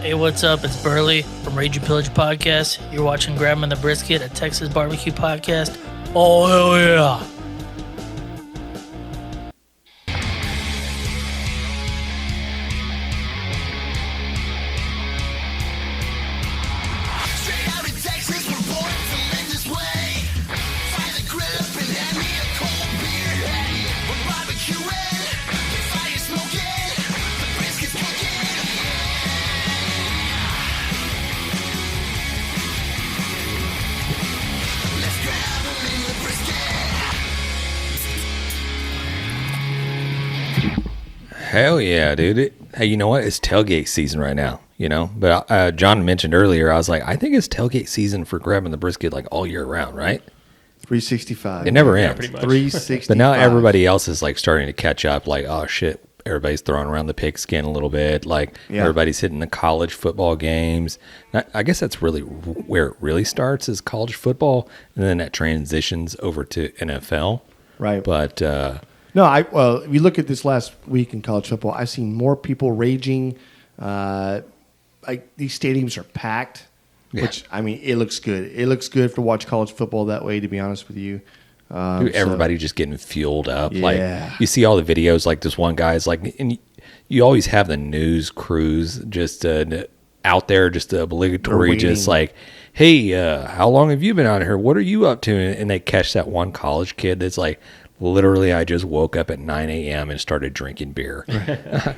Hey, what's up? It's Burley from Rage and Pillage Podcast. You're watching Grub and the Brisket, a Texas barbecue podcast. Oh, hell yeah! Hell yeah, dude. Hey, you know what? It's tailgate season right now, you know? But John mentioned earlier, I was like, I think it's tailgate season for grabbing the brisket like all year round, right? 365. It never ends. pretty much. 365. But now everybody else is like starting to catch up, like, oh shit, everybody's throwing around the pigskin a little bit. Like everybody's hitting the college football games. I guess that's really where it really starts is college football, and then that transitions over to NFL. Right. But well, if you look at this last week in college football, I've seen more people raging. Like these stadiums are packed, which I mean, it looks good. It looks good to watch college football that way. To be honest with you, dude, everybody just getting fueled up. Yeah. Like you see all the videos. Like this one guy's like, and you always have the news crews just out there, just obligatory, just like, hey, how long have you been out here? What are you up to? And they catch that one college kid that's like, literally, I just woke up at 9 a.m. and started drinking beer.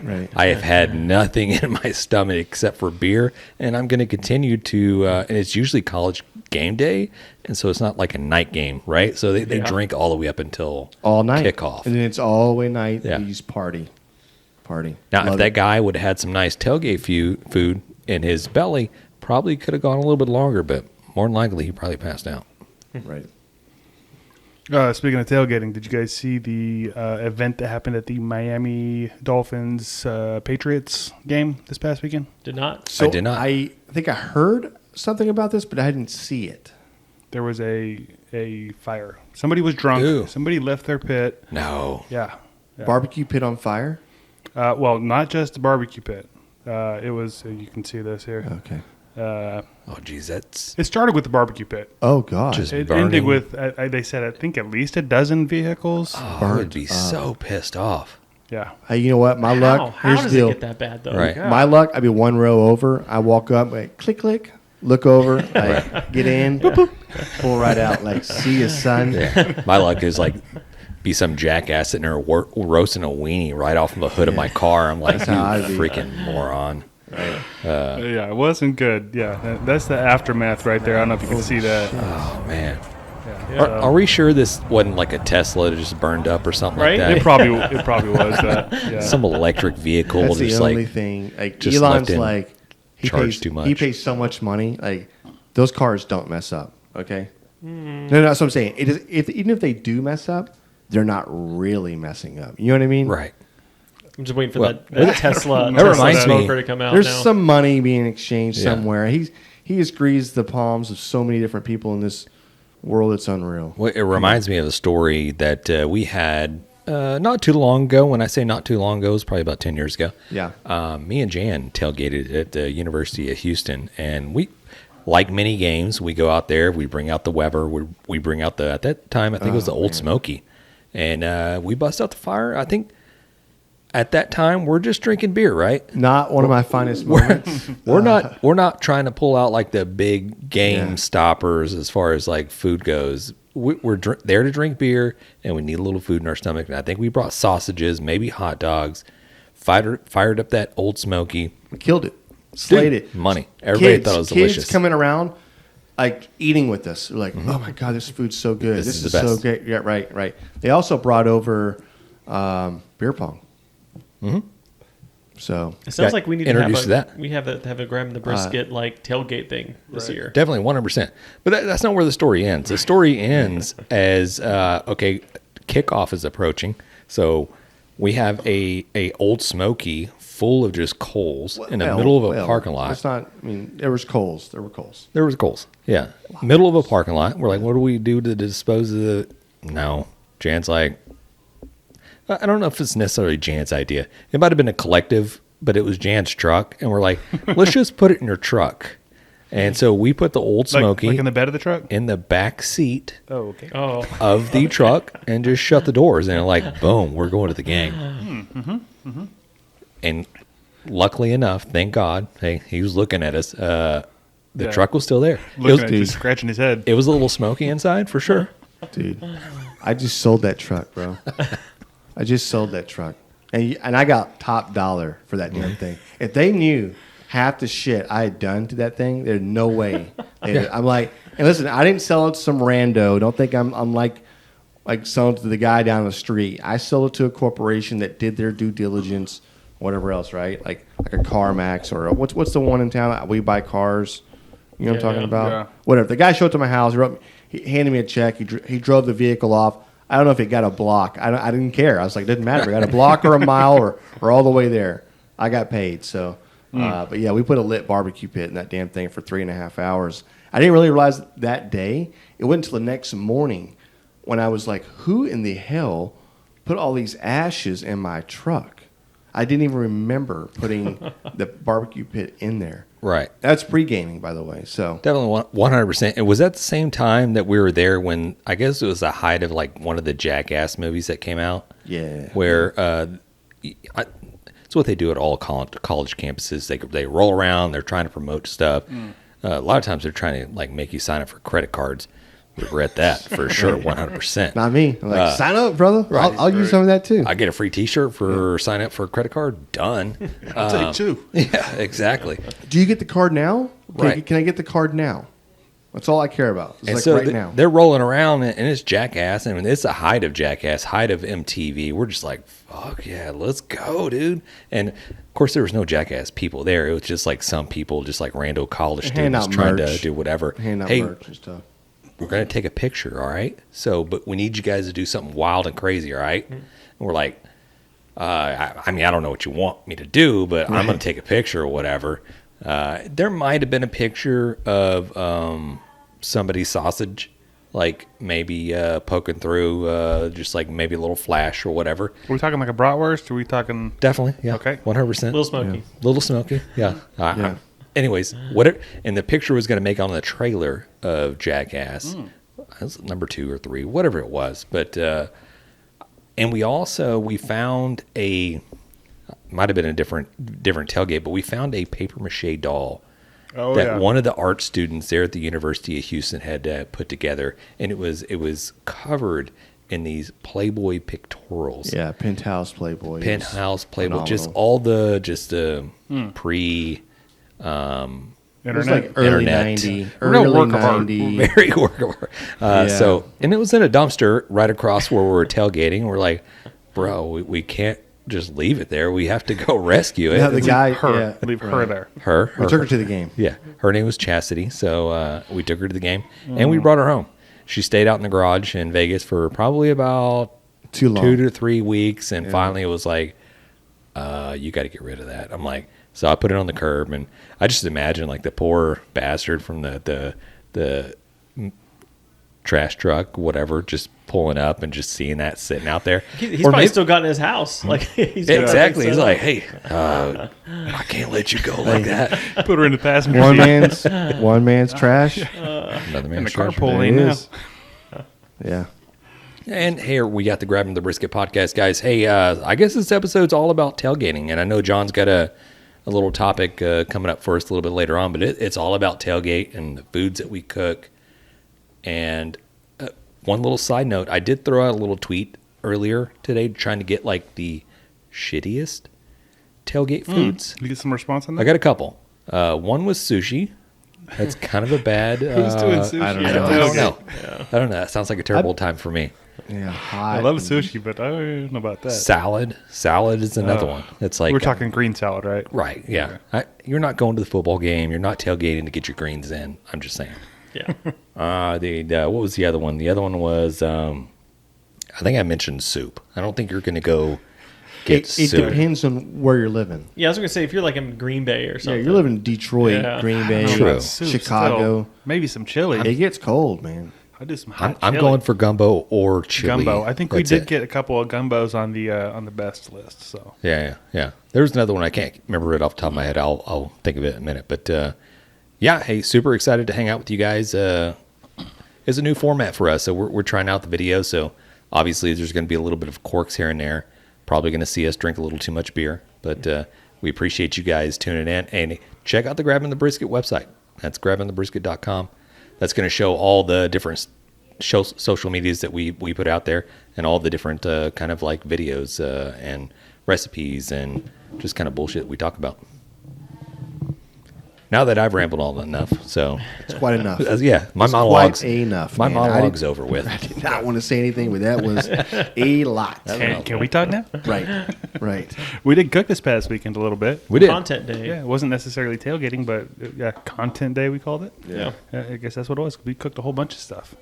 Right. I have had nothing in my stomach except for beer, and I'm going to continue to, and it's usually college game day, and so it's not like a night game, right? So they drink all the way up until all night kickoff. and then it's all the way night. Yeah. You just party. Now, if that guy would have had some nice tailgate food in his belly, probably could have gone a little bit longer, but more than likely, he probably passed out. Right. Speaking of tailgating, did you guys see the event that happened at the Miami Dolphins Patriots game this past weekend? Did not. So I did not. I think I heard something about this, but I didn't see it. There was a fire. Somebody was drunk. Ooh. Somebody left their pit. No. Yeah. Barbecue pit on fire. Well, not just the barbecue pit. It was. You can see this here. Okay. Oh, geez, that's It started with the barbecue pit. Oh God. Just It burning. ended with, they said, I think at least a dozen vehicles. Oh, I would be so pissed off. Yeah. Hey, you know what? My luck. How Here's does the it deal. get that bad, though? Right. My luck. I'd be one row over. I walk up, like click, click, look over, like get in, boop, boop, pull right out, like see you, son. Yeah. My luck is like be some jackass sitting there roasting a weenie right off of the hood of my car. I'm like, you how I'd be. freaking moron. Yeah, it wasn't good. Yeah, that's the aftermath right there. I don't know if you can see that. Oh, man. Yeah. Are we sure this wasn't like a Tesla that just burned up or something Right? like that? It probably was that. Yeah. Some electric vehicle That's the just only like thing. Like just Elon's left in like he charge pays too much. He pays so much money. Like those cars don't mess up. Okay. No, that's what I'm saying. It is even if they do mess up, they're not really messing up. You know what I mean? right. I'm just waiting for Well, that Tesla reminds me- smoker to come out There's now. some money being exchanged Yeah. somewhere. He has greased the palms of so many different people in this world. It's unreal. Well, it reminds me of a story that we had not too long ago. When I say not too long ago, it was probably about 10 years ago. Yeah. Me and Jan tailgated at the University of Houston, and we, like many games, we go out there, we bring out the Weber, we bring out at that time, I think it was the Old Smokey, and we bust out the fire. I think at that time, we're just drinking beer, right? Not one of my finest moments. We're not trying to pull out like the big game stoppers as far as like food goes. We're there to drink beer, and we need a little food in our stomach. And I think we brought sausages, maybe hot dogs, fired up that Old Smoky. We killed it. Slayed Dude, it. money. Everybody thought it was delicious. Kids coming around, like eating with us. They're like, oh my God, this food's so good. This This is is the so best. great. Yeah, right. They also brought over beer pong. Mm-hmm. So It sounds Got like we need introduced to to have that. we have a grab the brisket like tailgate thing this year. Definitely 100%. But that's not where the story ends. The story ends as, okay, kickoff is approaching. So we have a Old Smoky full of just coals in the middle of a parking lot. It's not. I mean, there was coals. There were coals. There was coals. Yeah. Middle of a parking lot. We're like, what do we do to dispose of the... No. Jan's like, I don't know if it's necessarily Jan's idea. It might have been a collective but it was Jan's truck, and we're like, let's just put it in your truck. And so we put the old Smokey like in the bed of the truck? in the back seat Oh, okay. of the truck and just shut the doors. And like, boom, we're going to the game. And luckily enough, thank God, hey, he was looking at us. The truck was still there. Looking at you, scratching his head. It was a little smoky inside for sure. Dude, I just sold that truck, bro. I just sold that truck. And I got top dollar for that damn thing. If they knew half the shit I had done to that thing, there's no way. I'm like, and listen, I didn't sell it to some rando. Don't think I'm like selling it to the guy down the street. I sold it to a corporation that did their due diligence, whatever else, right? Like a CarMax or what's the one in town? We buy cars. You know what I'm talking about? Yeah. Whatever. The guy showed up to my house. He handed me a check. He drove the vehicle off. I don't know if it got a block. I didn't care. I was like, it doesn't matter if it got a block or a mile or all the way there. I got paid. So, but yeah, we put a lit barbecue pit in that damn thing for 3.5 hours. I didn't really realize that day. It wasn't until the next morning when I was like, who in the hell put all these ashes in my truck? I didn't even remember putting the barbecue pit in there. Right. That's pre-gaming, by the way. So Definitely 100%. And was that the same time that we were there when, I guess it was the height of like one of the Jackass movies that came out? yeah, Where it's what they do at all college campuses. They roll around, they're trying to promote stuff. A lot of times they're trying to like make you sign up for credit cards. Regret that for sure, 100%. not me. I'm like, sign up, brother. right. I'll use some of that too. I get a free T-shirt for sign up for a credit card. Done. I'll take two. Yeah, exactly. Do you get the card now? Right. Can I get the card now? That's all I care about. It's And like so right now. they're rolling around, and it's Jackass. I mean, it's the height of Jackass, height of MTV. We're just like, fuck yeah, let's go, dude. And of course, there was no Jackass people there. It was just like some people, just like rando college Hand students out trying merch. to do whatever. Hand out Hey, merch and stuff. we're going to take a picture, all right? So, but we need you guys to do something wild and crazy, all right? And we're like, I mean, I don't know what you want me to do, but I'm going to take a picture or whatever. There might have been a picture of somebody's sausage, like maybe poking through, just like maybe a little flash or whatever. Are we talking like a bratwurst? Or are we talking... Definitely, yeah. Okay. 100%. Little Smoky. Little Smoky, yeah. Yeah. Anyways, what? And the picture was going to make on the trailer of Jackass. That was number 2 or 3, whatever it was. But and we found might have been a different tailgate, but we found a paper mache doll that one of the art students there at the University of Houston had put together, and it was covered in these Playboy pictorials. Yeah, Penthouse Playboy. Penthouse Playboy, just phenomenal. all the pre. It was Internet. like early Internet. 90. Real Early work of art. 90. Very work of art. Yeah. So, and it was in a dumpster right across where we were tailgating. We're like, bro, we can't just leave it there. We have to go rescue it. Yeah, the guy. Her. Yeah, Leave her there. her we took her to the game. yeah, her name was Chastity. So we took her to the game and we brought her home. She stayed out in the garage in Vegas for probably about Too long. 2 to 3 weeks, and finally it was like, you got to get rid of that. I'm like, so I put it on the curb, and I just imagine like the poor bastard from the trash truck, whatever, just pulling up and just seeing that sitting out there. He's Or probably maybe- still got in his house. Like he's got exactly. it He's set like, up. hey, I can't let you go like that. Put her in the passenger seat. One man's trash. Another In man's the trash. carpool There lane it now. is. Yeah. And here we got the Grabbing the Brisket podcast, guys. Hey, I guess this episode's all about tailgating, and I know John's got a little topic coming up for us a little bit later on, but it's all about tailgate and the foods that we cook. And one little side note, I did throw out a little tweet earlier today trying to get like the shittiest tailgate foods. Did you get some response on that? I got a couple. One was sushi. That's kind of a bad. Who's doing sushi? I don't I know. don't know. I don't know. That sounds like a terrible time for me. Yeah. I Hot. love sushi, but I don't know about that. Salad is another one. It's like We're talking green salad, right? right. Yeah, you're not going to the football game. You're not tailgating to get your greens in. I'm just saying. Yeah. What was the other one? The other one was I think I mentioned soup. I don't think you're going to go get It soup. depends on where you're living. Yeah, I was gonna say if you're like in Green Bay or Yeah, something. you're living in Detroit, Yeah. Green I Bay, don't know True. about soup, Chicago. still. Maybe some chili. It gets cold, man. I do some hot I'm chili. going for gumbo or chili. Gumbo. I think we That's did it. get a couple of gumbos on the best list. So Yeah. There's another one I can't remember it off the top of my head. I'll think of it in a minute. But yeah, hey, super excited to hang out with you guys. It's a new format for us, so we're trying out the video. So obviously, there's going to be a little bit of quirks here and there. Probably going to see us drink a little too much beer, but we appreciate you guys tuning in. And check out the Grabbing the Brisket website. That's grabbingthebrisket.com. That's going to show all the different social medias that we put out there, and all the different kind of like videos and recipes and just kind of bullshit we talk about. Now that I've rambled on enough, so It's quite enough. yeah, my It's monologue's quite enough. My man. I monologue's did- over with. I did not want to say anything, but that was a lot. can we talk now? Right. We did cook this past weekend a little bit. We did. Content day. Yeah, it wasn't necessarily tailgating, but yeah, content day we called it. Yeah. I guess that's what it was. We cooked a whole bunch of stuff.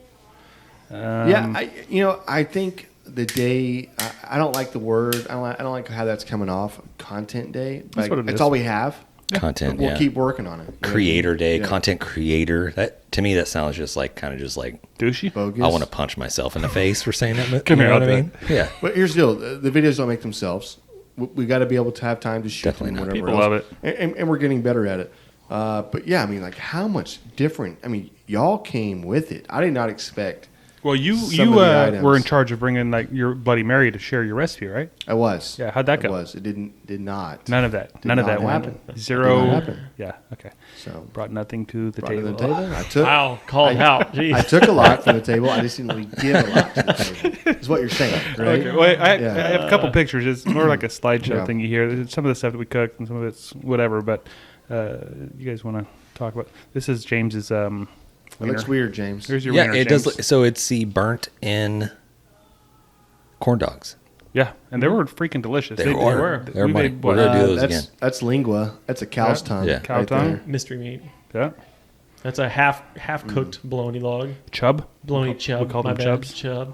I think the day. I don't like the word. I don't like how that's coming off. Content day. That's what it That's is. all we have. Content, We'll yeah. keep working on it. You know? Creator Day, Yeah. content creator. That to me, that sounds just like Douchey. Bogus. I want to punch myself in the face for saying that. Come you here, know what I'll I do mean? Yeah. But here's the deal: the videos don't make themselves. We got to be able to have time to shoot Definitely them. not. Whatever People else. love it. and we're getting better at it. But yeah, I mean, like how much different? I mean, y'all came with it. I did not expect. Well, you Some of the items. were in charge of bringing like your Bloody Mary to share your recipe, right? I was. Yeah, how'd that go? It was. It did not. None of that. Did None of not that happen. went. Zero. Did not happen. Yeah. Okay. So Brought nothing to the brought it table. to the table. I took. Wow, called out. Jeez. I took a lot from the table. I just didn't really give a lot to the table. Is what you're saying, right? Okay. Well, I Yeah. have a couple pictures. It's more like a slideshow Yeah. thing you hear. There's some of the stuff that we cooked and some of it's whatever. But you guys want to talk about? This is James's. It looks wiener. weird, James. Here's your Yeah, wiener, it James. does. So it's the burnt in corn dogs. Yeah, and they were freaking delicious. They were. They're money. We're gonna do those that's again. that's lengua. That's a cow's Yeah. tongue. Yeah. Cow right tongue? there. Mystery meat. Yeah, That's a half cooked bologna log. chub. Bologna chub. We called My them bad. chubs. Chub.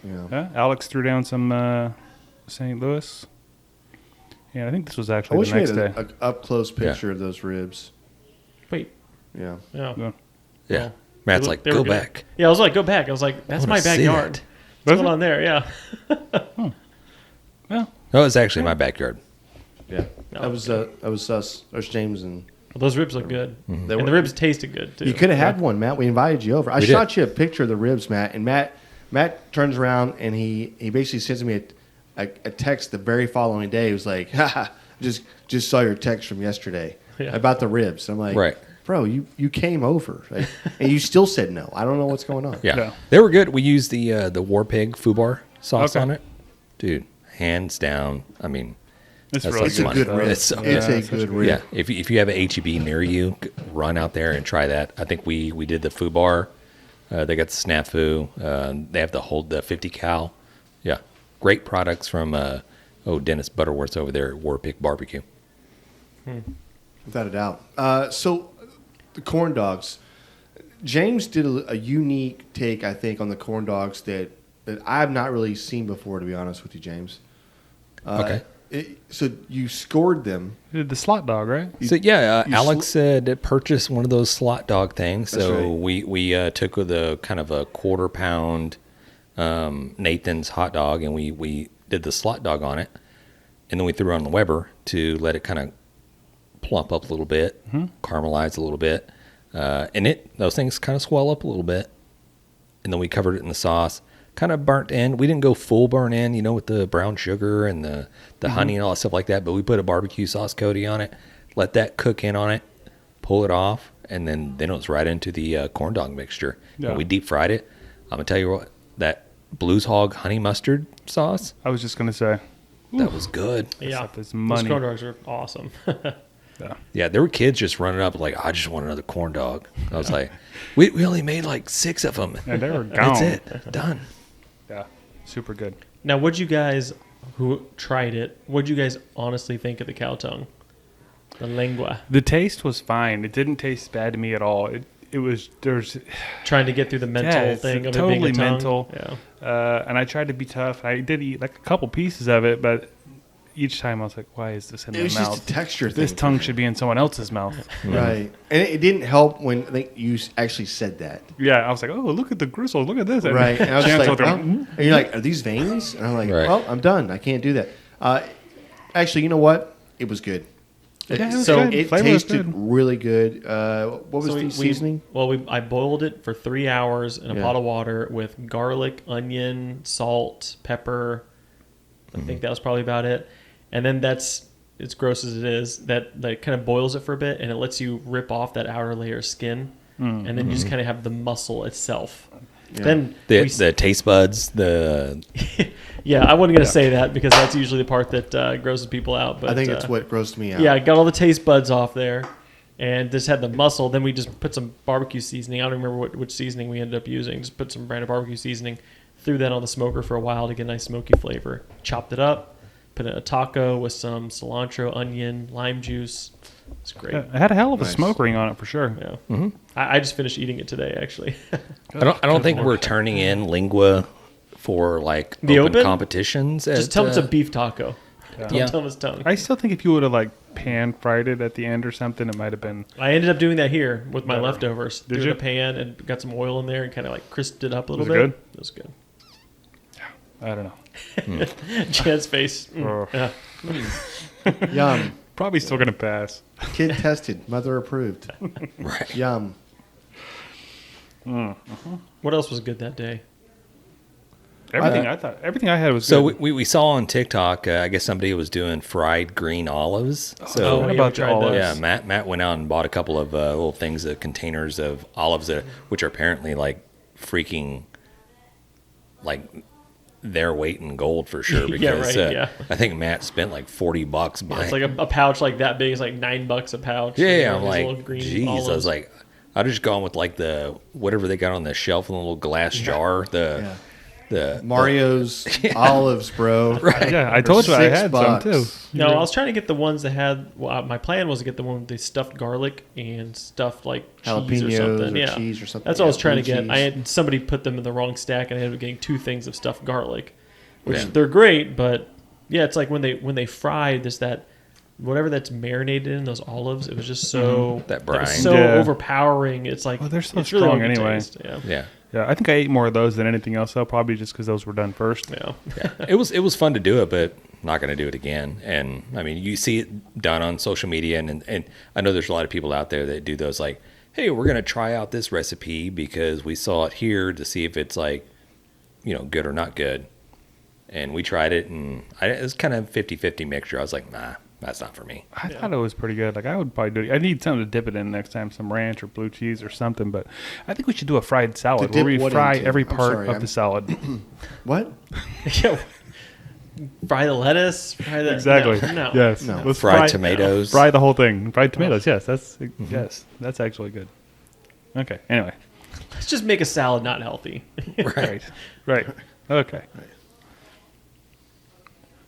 Yeah. Yeah, Alex threw down some St. Louis. Yeah, I think this was I actually wish the we next had day. an up close picture of those ribs. Wait. Yeah. Yeah. Yeah. Yeah. Well, Matt's they like, were go good. back. Yeah, I was like, go back. I was like, that's wanna my see backyard. that. What's Was going it? on there? Yeah. Well, No, it's actually my backyard. Yeah. No. That was us. That was James and Those ribs look good. they And were. the ribs tasted good, too. You could have had one, Matt. We invited you over. I We shot did. you a picture of the ribs, Matt, and Matt turns around and he basically sends me a text the very following day. He was like, "Haha, just saw your text from yesterday Yeah. about the ribs." I'm like, Right. bro, you came over, right? And you still said no. I don't know what's going on. Yeah. Yeah. They were good. We used the War Pig Fubar sauce Okay. on it. Dude, hands down. I mean, it's That's really like It's a money. good stuff. rib. It's so It's good. a It's such good a- rib. yeah. If you have an HEB near you, run out there and try that. I think we did the Fubar. They got the snafu. They have the 50 cal. Yeah. Great products from Dennis Butterworth over there at War Pig Barbecue. Without a doubt. So the corn dogs. James did a unique take, I think, on the corn dogs that I have not really seen before, to be honest with you, James. Okay. So you scored them. You did the slot dog, right? So yeah, you Alex said purchase one of those slot dog things. That's So right. we took with a kind of a quarter pound Nathan's hot dog, and we did the slot dog on it, and then we threw it on the Weber to let it kind of plump up a little bit, caramelize a little bit, and those things kind of swell up a little bit, and then we covered it in the sauce. Kind of burnt in. We didn't go full burn in, with the brown sugar and the honey and all that stuff like that. But we put a barbecue sauce coating on it, let that cook in on it, pull it off, and then it was right into the corn dog mixture. Yeah. And we deep fried it. I'm gonna tell you what, that Blues Hog honey mustard sauce, I was just gonna say. that was good. Yeah. stuff is Those money. corn dogs are awesome. Yeah. Yeah, there were kids just running up like, I just want another corn dog. I was like, we only made like 6 of them. And they were gone. That's it, done. Yeah, super good. Now, what'd you guys who tried it, what'd you guys honestly think of the cow tongue? The lengua? The taste was fine. It didn't taste bad to me at all. It was there's Trying to get through the mental Yeah, it's thing of totally it being a tongue. mental. Yeah. And I tried to be tough. I did eat like a couple pieces of it, but each time I was like, why is this in It my was mouth? just a texture thing. This tongue should be in someone else's mouth. Right. And it didn't help when I think you actually said that. Yeah, I was like, oh, look at the gristle. Look at this. And Right. And I was just Jan's like, out there, well, and you're like, are these veins? And I'm like, Right. well, I'm done. I can't do that. Actually, you know what? It was good. Yeah, it was So good. it Flavor was tasted good. really good. What was the seasoning? I boiled it for 3 hours in a Yeah. pot of water with garlic, onion, salt, pepper. I think that was probably about it. And then that's, as gross as it is, that kind of boils it for a bit, and it lets you rip off that outer layer of skin, and then you just kind of have the muscle itself. Yeah. Then The taste buds, yeah, I wasn't gonna say that because that's usually the part that grosses people out. But I think it's what grossed me out. Yeah, I got all the taste buds off there, and just had the muscle. Then we just put some barbecue seasoning. I don't remember which seasoning we ended up using. Just put some brand of barbecue seasoning, threw that on the smoker for a while to get a nice smoky flavor. Chopped it up, put it in a taco with some cilantro, onion, lime juice. It's great. Yeah, it had a hell of a Nice. smoke ring on it for sure. Yeah, I just finished eating it today actually. I don't think we're turning in lengua for like The open? competitions. Just tell them it's a beef taco. Yeah. Don't tell them it's tongue. I still think if you would have like pan fried it at the end or something, it might have been. I ended up doing that here with my Better. leftovers. Did Threw it you? in a pan and got some oil in there and kind of like crisped it up a little Was it bit. good? It was good. I don't know. Chad's face. Oh. Yeah. Yum. Probably still gonna pass. Kid tested. Mother approved. Right. Yum. What else was good that day? Everything I had was So good. we saw on TikTok, I guess somebody was doing fried green olives. So Oh, What yeah, about we tried the olives? those. yeah, Matt went out and bought a couple of little things, containers of olives, which are apparently like freaking like their weight in gold for sure. Yeah, Because right, yeah. I think Matt spent like $40 buying. It's like a pouch like that big is like $9 a pouch. Yeah, You know, I'm these like, little green geez. I was olives. like, I'd just gone with like the whatever they got on the shelf in a little glass jar. Yeah. The Mario's olives, bro. Yeah, I told you I had some too. No, I was trying to get the ones that had. Well, my plan was to get the one with the stuffed garlic and stuffed like cheese or Jalapenos something. or yeah, cheese or something. That's what I was Yeah, trying to blue get. cheese. I had somebody put them in the wrong stack, and I ended up getting 2 things of stuffed garlic, which Yeah. they're great. But yeah, it's like when they fried, there's that whatever that's marinated in those olives. It was just so That it brine. was so Yeah. overpowering. It's like Well, they're so it's really strong what you anyway. taste, Yeah. yeah. Yeah, I think I ate more of those than anything else, though, probably just because those were done first. Yeah. Yeah. It was fun to do it, but not going to do it again. And I mean, you see it done on social media, and I know there's a lot of people out there that do those like, hey, we're going to try out this recipe because we saw it here to see if it's like, good or not good. And we tried it, and it was kind of 50-50 mixture. I was like, nah, that's not for me. I thought it was pretty good. Like I would probably do it. I need something to dip it in next time, some ranch or blue cheese or something. But I think we should do a fried salad To where dip we what fry into? every I'm part sorry, of I'm- the salad. What? Yeah. Fry the lettuce. Fry the Exactly. No. Yes. No. Let's Fried tomatoes. Fry the whole thing. Fried tomatoes. Yes. Yes. That's actually good. Okay. Anyway. Let's just make a salad not healthy. Right. Right. Okay.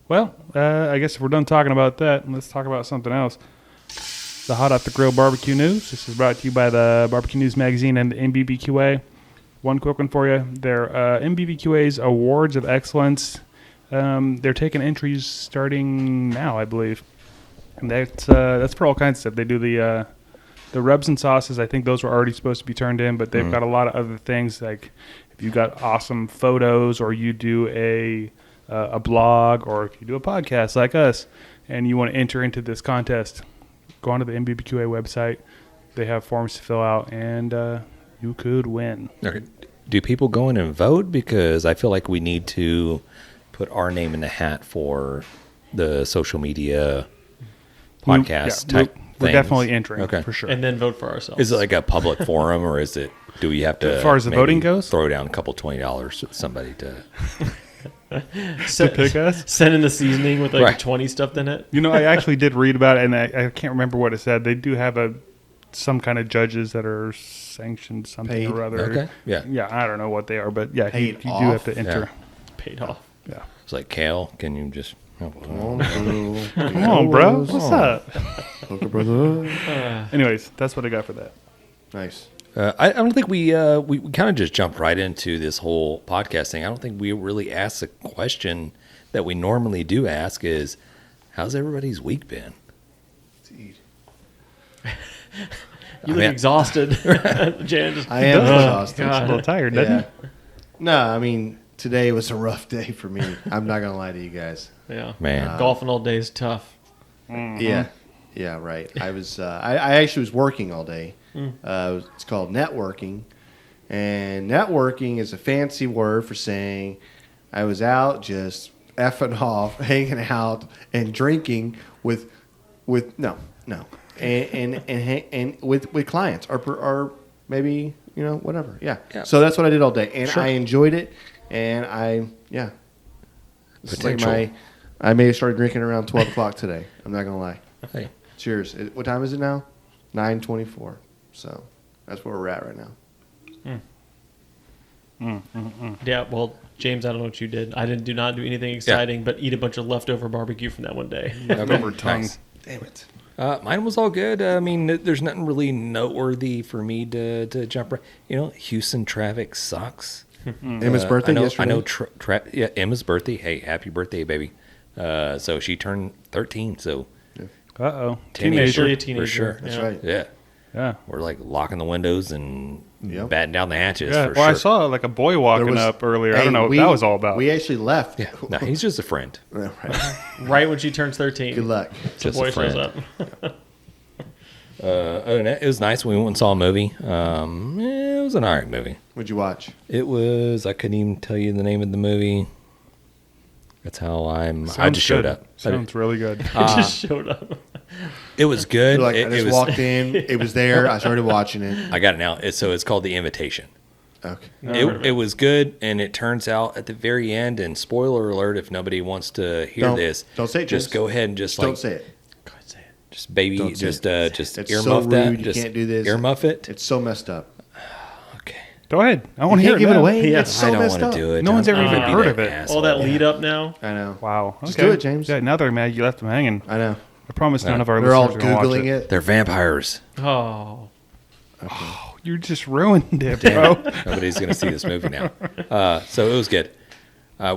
Well, I guess if we're done talking about that, let's talk about something else. The Hot Off the Grill barbecue news. This is brought to you by the Barbecue News Magazine and the NBBQA. One quick one for you. Their NBBQA's Awards of Excellence. They're taking entries starting now, I believe. And that's for all kinds of stuff. They do the rubs and sauces. I think those were already supposed to be turned in, but they've got a lot of other things. Like if you got awesome photos, or you do a blog, or if you do a podcast like us, and you want to enter into this contest, go onto the NBBQA website. They have forms to fill out, and you could win. Okay. Do people go in and vote? Because I feel like we need to put our name in the hat for the social media podcast type We're things. definitely entering, Okay. for sure. And then vote for ourselves. Is it like a public forum, or do we have to, As far as the maybe voting goes? throw down a couple $20 to somebody to? to pick us? Send in the seasoning with like Right. 20 stuffed in it. You know, I actually did read about it, and I can't remember what it said. They do have some kind of judges that are sanctioned something Paid. or other. Okay. Yeah. Yeah, I don't know what they are, but yeah, you Paid do off? have to enter. Paid off. Yeah. It's like, Kale, can you just? Come Come on, bro. What's up? brother. Anyways, that's what I got for that. Nice. I don't think we kind of just jumped right into this whole podcast thing. I don't think we really asked the question that we normally do ask is, How's everybody's week been? Dude. You look exhausted. Jan just, I am exhausted. It's a little tired, doesn't it? No, I mean, today was a rough day for me. I'm not going to lie to you guys. yeah. Man. Golfing all day is tough. Yeah. Yeah, right. I was. I actually was working all day. It's called networking, and networking is a fancy word for saying I was out just effing off, hanging out, and drinking with and with clients or maybe whatever. Yeah. So that's what I did all day, and I enjoyed it, and This is like I may have started drinking around 12 o'clock today. I'm not gonna lie. Hey. Cheers. What time is it now? 9:24. So that's where we're at right now. Yeah, well, James, I don't know what you did. I do not do anything exciting but eat a bunch of leftover barbecue from that one day. Leftover tongue. Nice. Damn it. Mine was all good. I mean, there's nothing really noteworthy for me to jump around. Houston traffic sucks. Emma's birthday yesterday. I know. Emma's birthday. Hey, happy birthday, baby. So she turned 13. So Uh-oh. Officially a Teenager. teenager. for sure. That's right. Yeah, Yeah. we're like locking the windows and Yep. batting down the hatches. Yeah. For Well, I sure. saw like a boy walking up earlier. I don't know what that was all about. We actually left. Yeah, no, he's just a friend. Right. Right when she turns 13. Good luck. Just Boy a friend. shows up. Other than that, it was nice. We went and saw a movie. It was an alright movie. What'd you watch? It was. I couldn't even tell you the name of the movie. That's how I Sounds just showed good. up. Sounds really good. It just showed up. It was good. You're like, it I just was, walked in. It was there. I started watching it. I got it now. So it's called The Invitation. Okay. It was good, and it turns out at the very end. And spoiler alert, if nobody wants to hear this, don't say it, just James. go ahead and just Don't say it. Go ahead, say it. just baby, Don't say just It's earmuff so rude. that. You Just can't do this. Earmuff it. It's so messed up. Okay. Go ahead. I You want to hear can't give it now. away. Yeah. It's so I don't messed want up. to do it. No one's ever I'm even gonna be heard that of it. asshole. All that lead up now. I know. Wow. Just Okay. do it, James. Yeah, now they're mad you left them hanging. I know. I promise none of our They're all listeners are going to watch Googling it. They're vampires. Oh. You just ruined it, bro. Nobody's going to see this movie now. So it was good.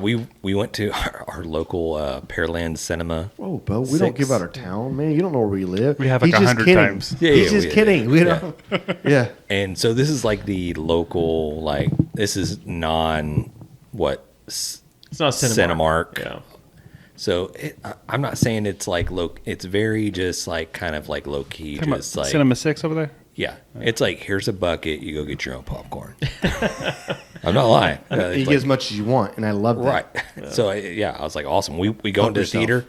We went to our local Pearland Cinema. Oh, Bo, we don't give out our town, man. You don't know where we live. We have like He's just 100 kidding. times. Yeah, He's yeah, just kidding. We yeah. don't. Yeah. And so this is like the local, like, this is It's not Cinemark. Yeah. So I'm not saying it's like it's very just like kind of like low key, Talking about just like Cinema 6 over there? yeah. It's like here's a bucket, you go get your own popcorn. I'm not lying. You It's get like- as much as you want, and I love that. right. So I was like awesome. We go Help into the yourself. theater.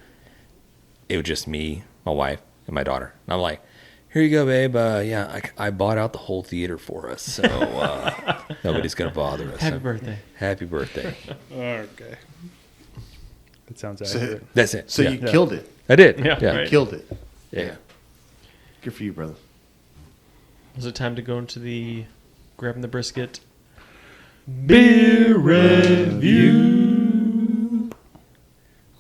It was just me, my wife, and my daughter. And I'm like, here you go, babe. I bought out the whole theater for us, so nobody's gonna bother us. Happy birthday. Happy birthday. Okay. That sounds So, accurate. That's it. so Yeah. you killed it. I did. Yeah, Yeah. right. Killed it. Yeah. Good for you, brother. Was it time to go into the grabbing the brisket? Beer review.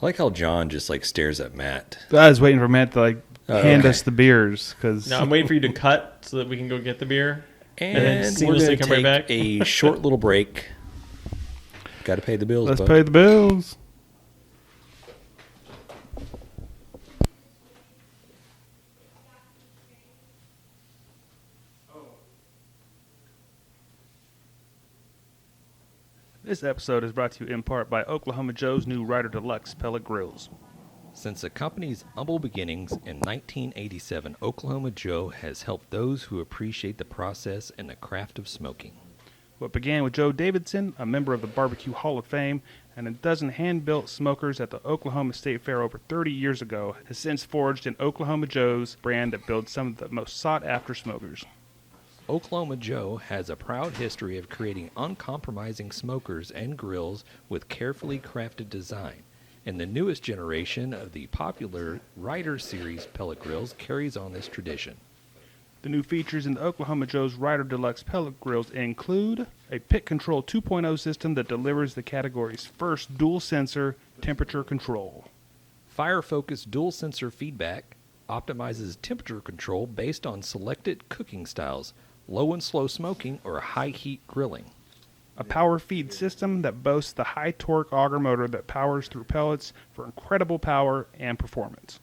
I like how John just like stares at Matt. I was waiting for Matt to like hand okay. us the beers because No, I'm waiting for you to cut so that we can go get the beer. then And we're seamlessly going to come right take back. a short little break. Got to pay the bills. let's bud. pay the bills. This episode is brought to you in part by Oklahoma Joe's new Ryder Deluxe pellet grills. Since the company's humble beginnings in 1987, Oklahoma Joe has helped those who appreciate the process and the craft of smoking. What began with Joe Davidson, a member of the Barbecue Hall of Fame, and a dozen hand-built smokers at the Oklahoma State Fair over 30 years ago, has since forged an Oklahoma Joe's brand that builds some of the most sought-after smokers. Oklahoma Joe has a proud history of creating uncompromising smokers and grills with carefully crafted design, and the newest generation of the popular Ryder Series pellet grills carries on this tradition. The new features in the Oklahoma Joe's Ryder Deluxe pellet grills include a Pit Control 2.0 system that delivers the category's first dual-sensor temperature control. Fire-focused dual-sensor feedback optimizes temperature control based on selected cooking styles, low and slow smoking, or high heat grilling. a power feed system that boasts the high torque auger motor that powers through pellets for incredible power and performance.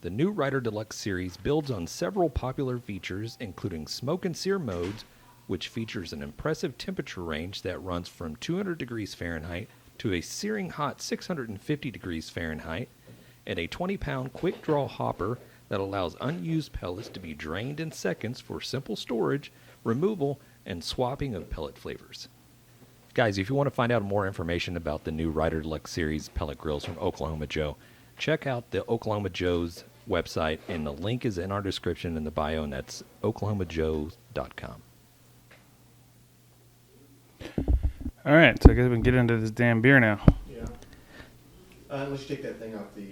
The new Rider Deluxe series builds on several popular features, including smoke and sear modes, which features an impressive temperature range that runs from 200 degrees Fahrenheit to a searing hot 650 degrees Fahrenheit, and a 20-pound quick draw hopper that allows unused pellets to be drained in seconds for simple storage, removal, and swapping of pellet flavors. Guys, if you want to find out more information about the new Rider Deluxe Series pellet grills from Oklahoma Joe, check out the Oklahoma Joe's website, and the link is in our description in the bio, and that's oklahomajoe.com. All right, so I guess we can get into this damn beer now. Yeah. Let's take that thing off the.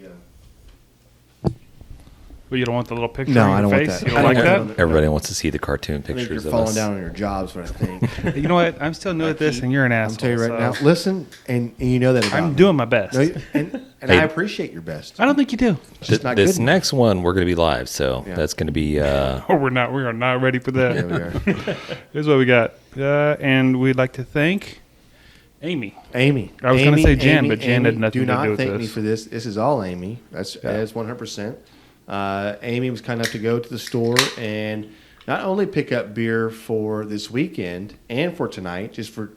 Well, you don't want the little picture No, on I your don't want face? that. You don't I like don't that? Everybody wants to see the cartoon I think you're pictures of falling us. down on your jobs, what I think. You know what? I'm still new at this, and you're an I'm asshole. telling you right so now. Listen, and you know that about I'm me. doing my best. No, and Hey. I appreciate your best. I don't think you do. It's just not This good next one, we're going to be live, so Yeah. that's going to be... Oh, we're not. We are not ready for that. Yeah, we are. Here's what we got, and we'd like to thank Amy. Amy. I was gonna Amy, say Jan, Amy, but Jan had Amy, nothing do to not do with thank me this. for this. This is all Amy. That's 100%. Amy was kind enough to go to the store and not only pick up beer for this weekend and for tonight, just for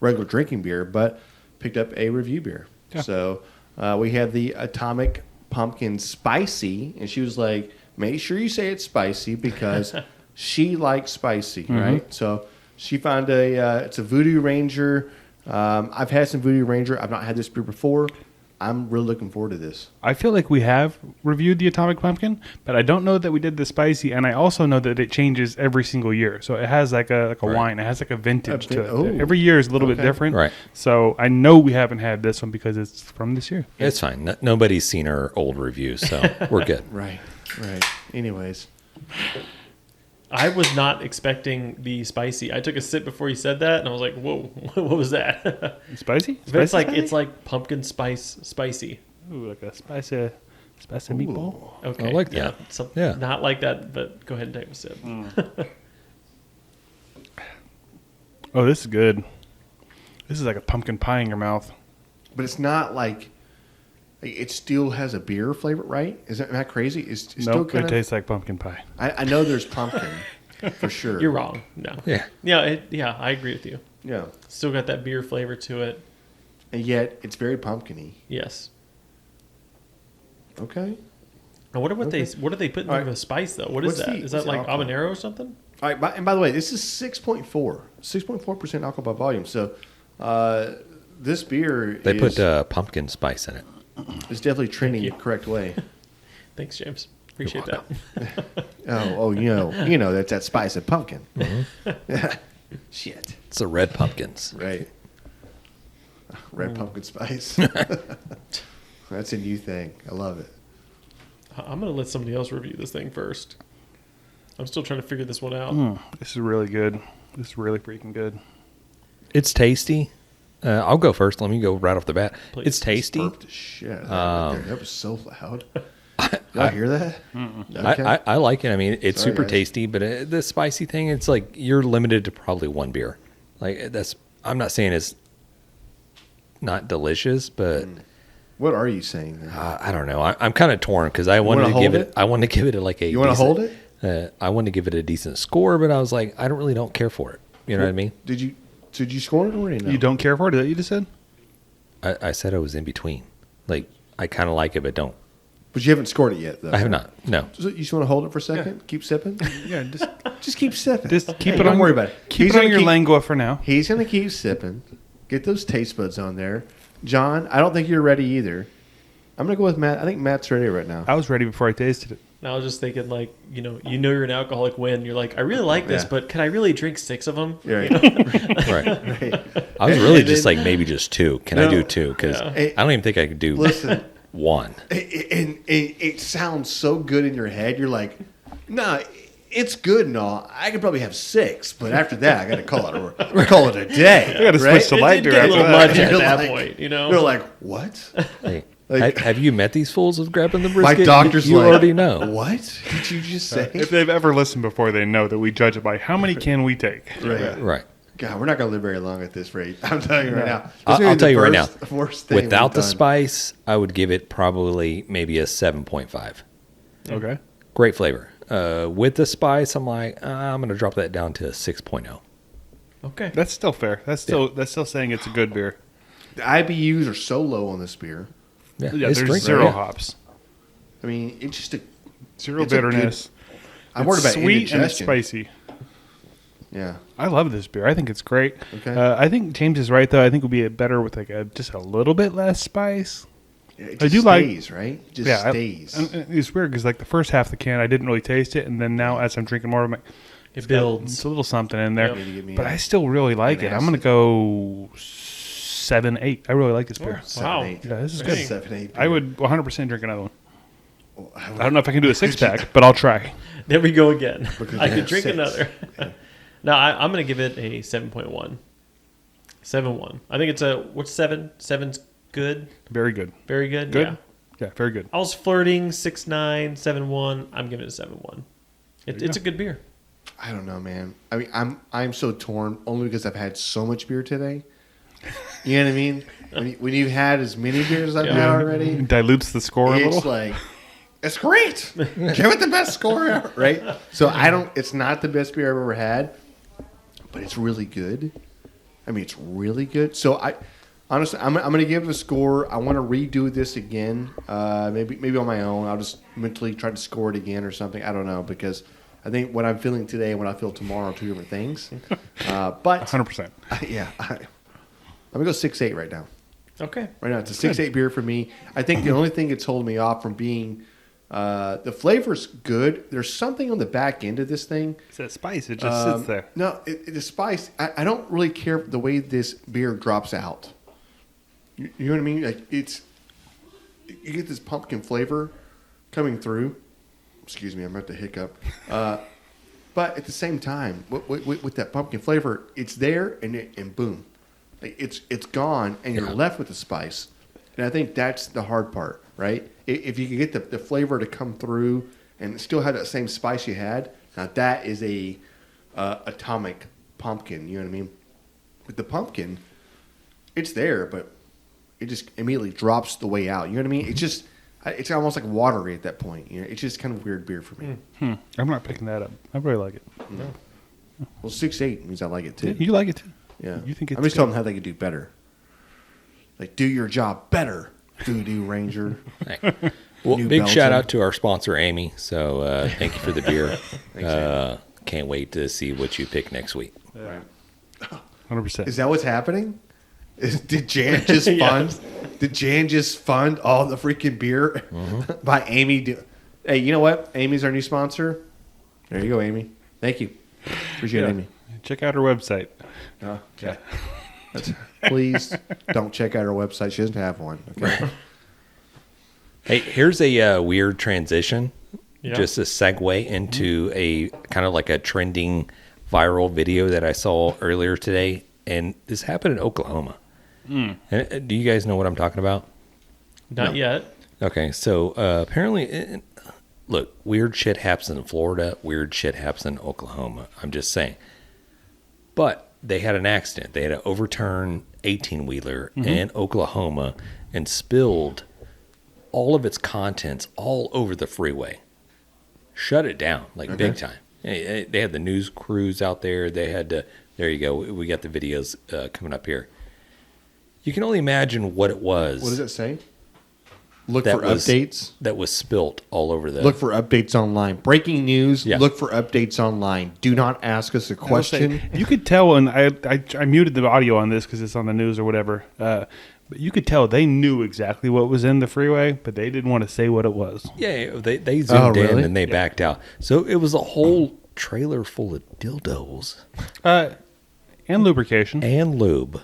regular drinking beer, but picked up a review beer. Yeah. So we had the Atomic Pumpkin Spicy, and she was like, make sure you say it's spicy because she likes spicy, right? So she found it's a Voodoo Ranger. I've had some Voodoo Ranger. I've not had this beer before. I'm really looking forward to this. I feel like we have reviewed the Atomic Pumpkin, but I don't know that we did the spicy, and I also know that it changes every single year. So it has like a wine. It has like a vintage to it. Oh. Every year is a little bit Okay. different. Right. So I know we haven't had this one because it's from this year. It's fine. Nobody's seen our old reviews, so we're good. Right. Anyways. I was not expecting the spicy. I took a sip before you said that, and I was like, "Whoa, what was that?" Spicy? But it's like Spicy? pumpkin spice spicy. Ooh, like a spicy meatball. Okay, I like that. Yeah, Yeah. not like that, but go ahead and take a sip. Oh, this is good. This is like a pumpkin pie in your mouth. But it's not like it still has a beer flavor, right? Isn't that crazy? It's still Nope, kind it of. tastes like pumpkin pie. I know there's pumpkin for sure. You're wrong. No. Yeah. Yeah, I agree with you. Yeah, Still got that beer flavor to it. and yet it's very pumpkin-y. Yes. Okay. I wonder what Okay. what do they put in All right. the spice though? What is What's that? the- Is what's that the like alcohol? habanero or something? All right. And by the way, this is 6.4% alcohol by volume. So this beer They put pumpkin spice in it. is definitely trending the Thank you. correct way. Thanks, James. Appreciate that. You know that's that spice of pumpkin. Shit. It's the red pumpkins. Right. Red pumpkin spice. That's a new thing. I love it. I'm gonna let somebody else review this thing first. I'm still trying to figure this one out. This is really good. This is really freaking good. It's tasty. I'll go first. Let me go right off the bat. Please. It's tasty. Burped the shit out of that right there. That was so loud. Did I hear that? Okay. I like it. I mean, it's Sorry, super guys. tasty, but the spicy thing, it's like you're limited to probably one beer. Like I'm not saying it's not delicious, but What are you saying then? I don't know. I'm kind of torn because I wanted wanna to give hold it. it? I wanted to give it like a. You want to decent- hold it? I wanted to give it a decent score, but I was like, I don't care for it. You know what I mean? Did you score it already? No. You don't care for it? Is that what you just said? I said I was in between. Like I kind of like it, but don't. But you haven't scored it yet, though. I have not. No. So you just want to hold it for a second? Keep sipping? Yeah, just Just keep sipping. keep Hey, it don't on. worry about it. Keep He's it on gonna your keep- lengua for now. He's going to keep sipping. Get those taste buds on there. John, I don't think you're ready either. I'm going to go with Matt. I think Matt's ready right now. I was ready before I tasted it. And I was just thinking, like, you know you're an alcoholic when you're like, I really like this, Yeah. but can I really drink 6 of them? Yeah, right. Right. Right. I was really And just then- like maybe just 2. Can I No. do 2? Because Yeah. I don't even think I could do Listen. 1. It sounds so good in your head. You're like, nah, it's good and all. I could probably have 6, but after that, I got to call it a day. I got to right? switch to It light did beer get a after little that. much at You're that like- point, you know? You're like, what? Hey, Like- have you met these fools of grabbing the My brisket? doctor's you like, already know. What did you just say? If they've ever listened before, they know that we judge it by how many can we take. Right. Right. God, we're not going to live very long at this rate. I'm telling you right now. I'll tell you right now. Worst thing Without the we've done. spice, I would give it probably maybe a 7.5. Okay. Great flavor. With the spice, I'm like, I'm going to drop that down to a 6.0. Okay. That's still fair. That's still saying it's a good beer. The IBUs are so low on this beer. Yeah, Yeah, it's there's drinkable. zero Yeah. hops, I mean, it's just a zero It's a good- bitterness. I'm worried about sweet and it's indigestion. spicy. Yeah. I love this beer. I think it's great. Okay. I think James is right though. I think it would be better with like just a little bit less spice. Yeah, it I just do like- stays, right? It just Yeah, stays. and it's weird because like the first half of the can, I didn't really taste it, and then now as I'm drinking more, I'm like, It builds. it's a little something in there. Yep. Need to get me But a- I still really like an it. I'm gonna acid. go 7, 8. I really like this beer. Wow. 7-8. Yeah, this is Dang. good. 7-8 I would 100% drink another one. beer. I don't know if I can do a 6-pack, but I'll try. There we go again. Because I they could have drink 6. another. No, I'm going to give it a 7.1. 7.1. I think it's a, what's 7? 7's good? Very good. Very good? Good? Yeah. Yeah, very good. I was flirting 6.9, 7.1. I'm giving it a 7.1. It's a good beer. I don't know, man. I mean, I'm so torn only because I've had so much beer today. You know what I mean? When you've had as many beers as I've had already, It dilutes the score a it's little. like it's great. Give it the best score ever, right? So it's not the best beer I've ever had, but it's really good. I mean, it's really good. So honestly, I'm going to give it a score. I want to redo this again, maybe on my own. I'll just mentally try to score it again or something. I don't know, because I think what I'm feeling today and what I feel tomorrow are two different things. But 100%. yeah, I'm going to go 6.8 right now. Okay. Right now, it's a 6.8 beer for me. I think the only thing that's holding me off from being the flavor's good. There's something on the back end of this thing. It's that spice. It just sits there. No, the spice. I don't really care the way this beer drops out. You know what I mean? Like you get this pumpkin flavor coming through. Excuse me, I'm about to hiccup. But at the same time, with that pumpkin flavor, it's there and boom, like it's gone, and you're left with the spice. And I think that's the hard part, right? If you can get the flavor to come through and still have that same spice you had, now that is a atomic pumpkin. You know what I mean? With the pumpkin, it's there, but it just immediately drops the way out. You know what I mean? It's almost like watery at that point. You know, it's just kind of weird beer for me. I'm not picking that up. I really like it. Well, 6.8 means I like it too. You like it too? Yeah, You think it's I'm just good? telling them how they could do better. Like, do your job better, Voodoo Ranger. Well, New big Belgium. shout out to our sponsor, Amy. So thank you for the beer. Can't wait to see what you pick next week. Right. 100%. Is that what's happening? Did Jan just fund? Did Jan just fund all the freaking beer by Amy? Hey, you know what? Amy's our new sponsor. There you go, Amy. Thank you. Appreciate it, Amy. Check out our website. Oh, okay. Please don't check out our website. She doesn't have one. Okay. Hey, here's a weird transition. Yeah. Just a segue into a kind of like a trending viral video that I saw earlier today. And this happened in Oklahoma. And, do you guys know what I'm talking about? Not yet. Okay, so apparently, look, weird shit happens in Florida. Weird shit happens in Oklahoma. I'm just saying. But they had an accident. They had to overturn 18-wheeler in Oklahoma and spilled all of its contents all over the freeway. Shut it down, like big time. They had the news crews out there. They had to. There you go. We got the videos coming up here. You can only imagine what it was. What does it say? Look that for was- updates. that was spilt all over the. Look for updates online. Breaking news. Yeah. Look for updates online. Do not ask us a I will say, question. you could tell, and I muted the audio on this because it's on the news or whatever. But you could tell they knew exactly what was in the freeway, but they didn't want to say what it was. Yeah, they zoomed in really? and they backed out. So it was a whole trailer full of dildos And lubrication. and lube,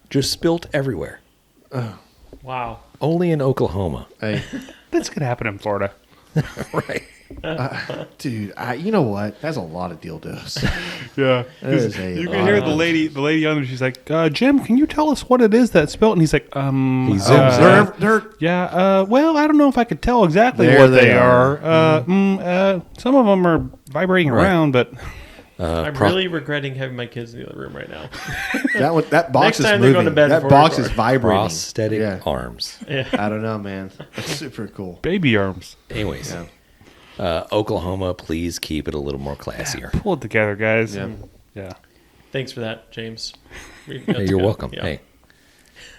just spilt everywhere. Wow. Only in Oklahoma, Hey, This could happen in Florida. right? dude, you know what? That's a lot of dildos. Yeah, That is a you lot. can hear the lady on there. She's like, "Jim, can you tell us what it is that spilled?" And he's like, He zooms in. They're well, I don't know if I could tell exactly There what they they are. are. Some of them are vibrating around, but I'm really regretting having my kids in the other room right now. That box Next is time they're going moving. to bed That before box we is record. vibrating. Prosthetic arms. I don't know, man. That's super cool. Baby arms. Anyways, Yeah. Oklahoma, please keep it a little more classier. Pull it together, guys. Yeah. Yeah. Thanks for that, James. Hey, you're welcome. Yeah. Hey,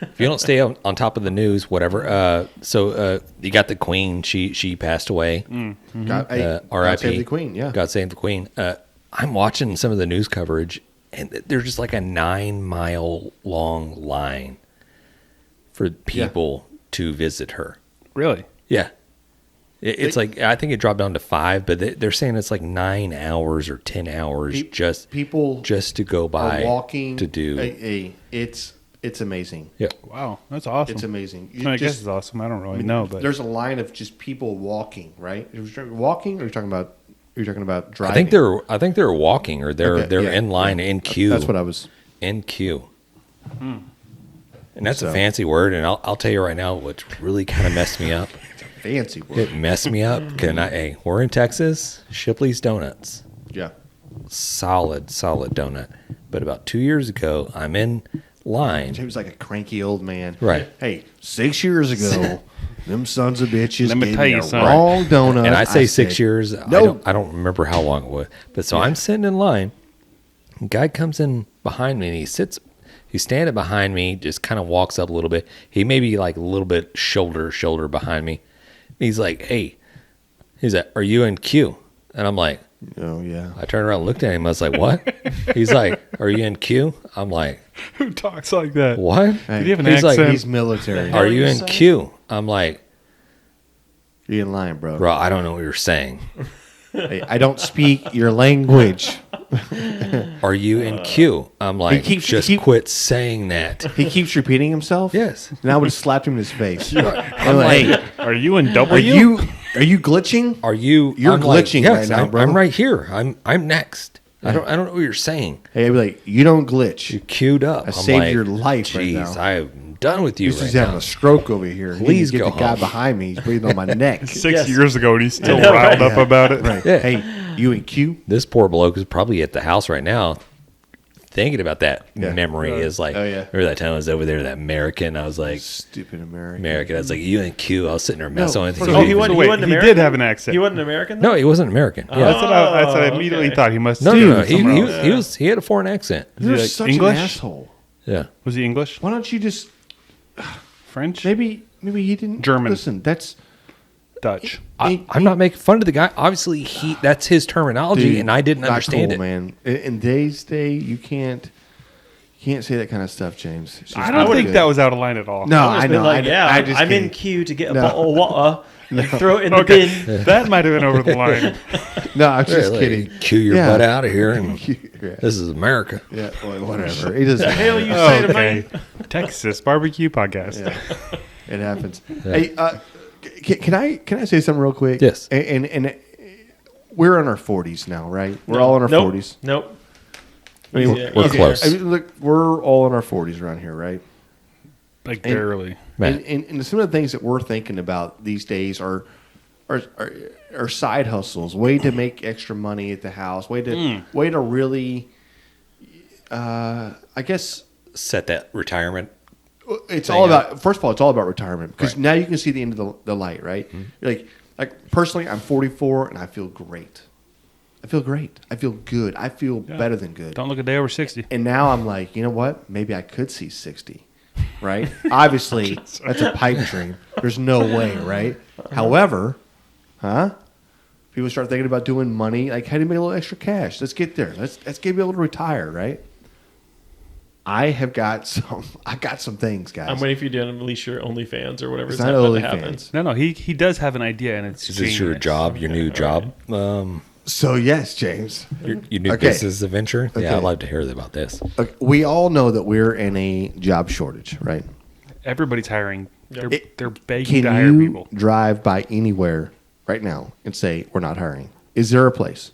if you don't stay on top of the news, whatever. So you got the Queen. She passed away. God, hey, God R.I.P. save the Queen. Yeah. God save the Queen. I'm watching some of the news coverage, and there's just like a 9-mile long line for people to visit her. Really? Yeah. It's like, I think it dropped down to 5, but they're saying it's like 9 hours or 10 hours People just to go by are walking to do. Hey, it's amazing. Yeah. Wow. That's awesome. It's amazing. I guess it's awesome. I don't really know, but there's a line of just people walking, right? Walking, or are you talking about driving? I think they're walking, or they're Okay, yeah, in line in queue. That's what I was. In queue. And that's a fancy word, and I'll tell you right now, what really kind of messed me up. Fancy word. It messed me up. Hey, we're in Texas. Shipley's Donuts. Yeah. Solid donut. But about 2 years ago, I'm in line. He was like a cranky old man. Right. Hey, 6 years ago, them sons of bitches Let me gave tell me you a something. wrong donut. And I say said, 6 years. No. I don't remember how long it was. But so I'm sitting in line. A guy comes in behind me, and he's standing behind me, just kind of walks up a little bit. He may be like a little bit shoulder behind me. He's like, hey, he's like, are you in queue? And I'm like, Oh, yeah. I turned around and looked at him. I was like, what? He's like, are you in queue? I'm like, who talks like that? what? Hey, Did he have an He's like, accent? He's military. Are you you in saying? queue? I'm like, You're in line, bro. bro, I don't know what you're saying. Hey, I don't speak your language. Are you in queue? I'm like, just quit saying that. He keeps repeating himself. Yes. And I would have slapped him in his face. I'm like, hey, Are you in double? are you glitching? are you? You're I'm like, glitching yes, right now, bro. I'm right here. I'm next. I don't know what you're saying. Hey, I'd be like, you don't glitch. You queued up. I I'm saved like, your life right Jeez, now. I'm done with you He's right having now. a stroke over here. Please get go the guy home. behind me. He's breathing on my neck. 6 years ago, and he's still know, riled right? up about it. Right. Yeah. Hey, you in queue? This poor bloke is probably at the house right now thinking about that memory. Is like, Oh, yeah. remember that time I was over there, that American? I was like, Stupid American. American. I was like, you in queue? I was sitting there messing with first you. of all, he wasn't. Wait, he wasn't he American. did have an accent. He wasn't American. No, he wasn't American. Yeah. That's what I immediately okay. thought. He must. No, have no, been somewhere else. he had a foreign accent. You're like such English? an asshole. Yeah. Was he English? Why don't you just French? maybe he didn't German. Listen, that's Dutch. I'm not making fun of the guy. Obviously, that's his terminology, dude, and I didn't not understand cool, it. man. In today's day, you can't say that kind of stuff, James. It's just I not don't think good. that was out of line at all. No, I I was know. like, yeah, I just I'm in kidding. queue to get a No. bottle of water. Throw it in the Okay, bin. that might have been over the line. No, I'm just Like, kidding. Cue your Yeah. butt out of here, and Yeah, this is America. yeah, well, whatever. It doesn't The hell matter. you say to Okay, me? Texas barbecue podcast. Yeah. It happens. Hey, can I say something real quick? Yes. And we're in our 40s now, right? We're all in our Nope. 40s. Nope. I mean, Easy- we're easy close. I mean, look, we're all in our 40s around here, right? Like barely. Man. And some of the things that we're thinking about these days are side hustles, way to make extra money at the house, way to really, I guess Set that retirement. it's Thing all up. about. First of all, it's all about retirement because Right. now you can see the end of the light, right? Like personally, I'm 44 and I feel great. I feel great. I feel good. I feel better than good. Don't look a day over 60. And now I'm like, you know what? Maybe I could see 60, right? Obviously, that's a pipe dream. There's no way, right? However, people start thinking about doing money. Like, how do you make a little extra cash? Let's get there. Let's get able to retire, right? I got some things, guys. I'm waiting for you to unleash your OnlyFans or whatever. It's is not about to happen. OnlyFans. No, he does have an idea, and it's Is this your genius. job, your new job, So yes, James. your new Okay. business adventure? Okay. Yeah, I'd love to hear about this. Okay, we all know that we're in a job shortage, right? Everybody's hiring. It- They're begging Can to hire you people. drive by anywhere right now and say we're not hiring? Is there a place?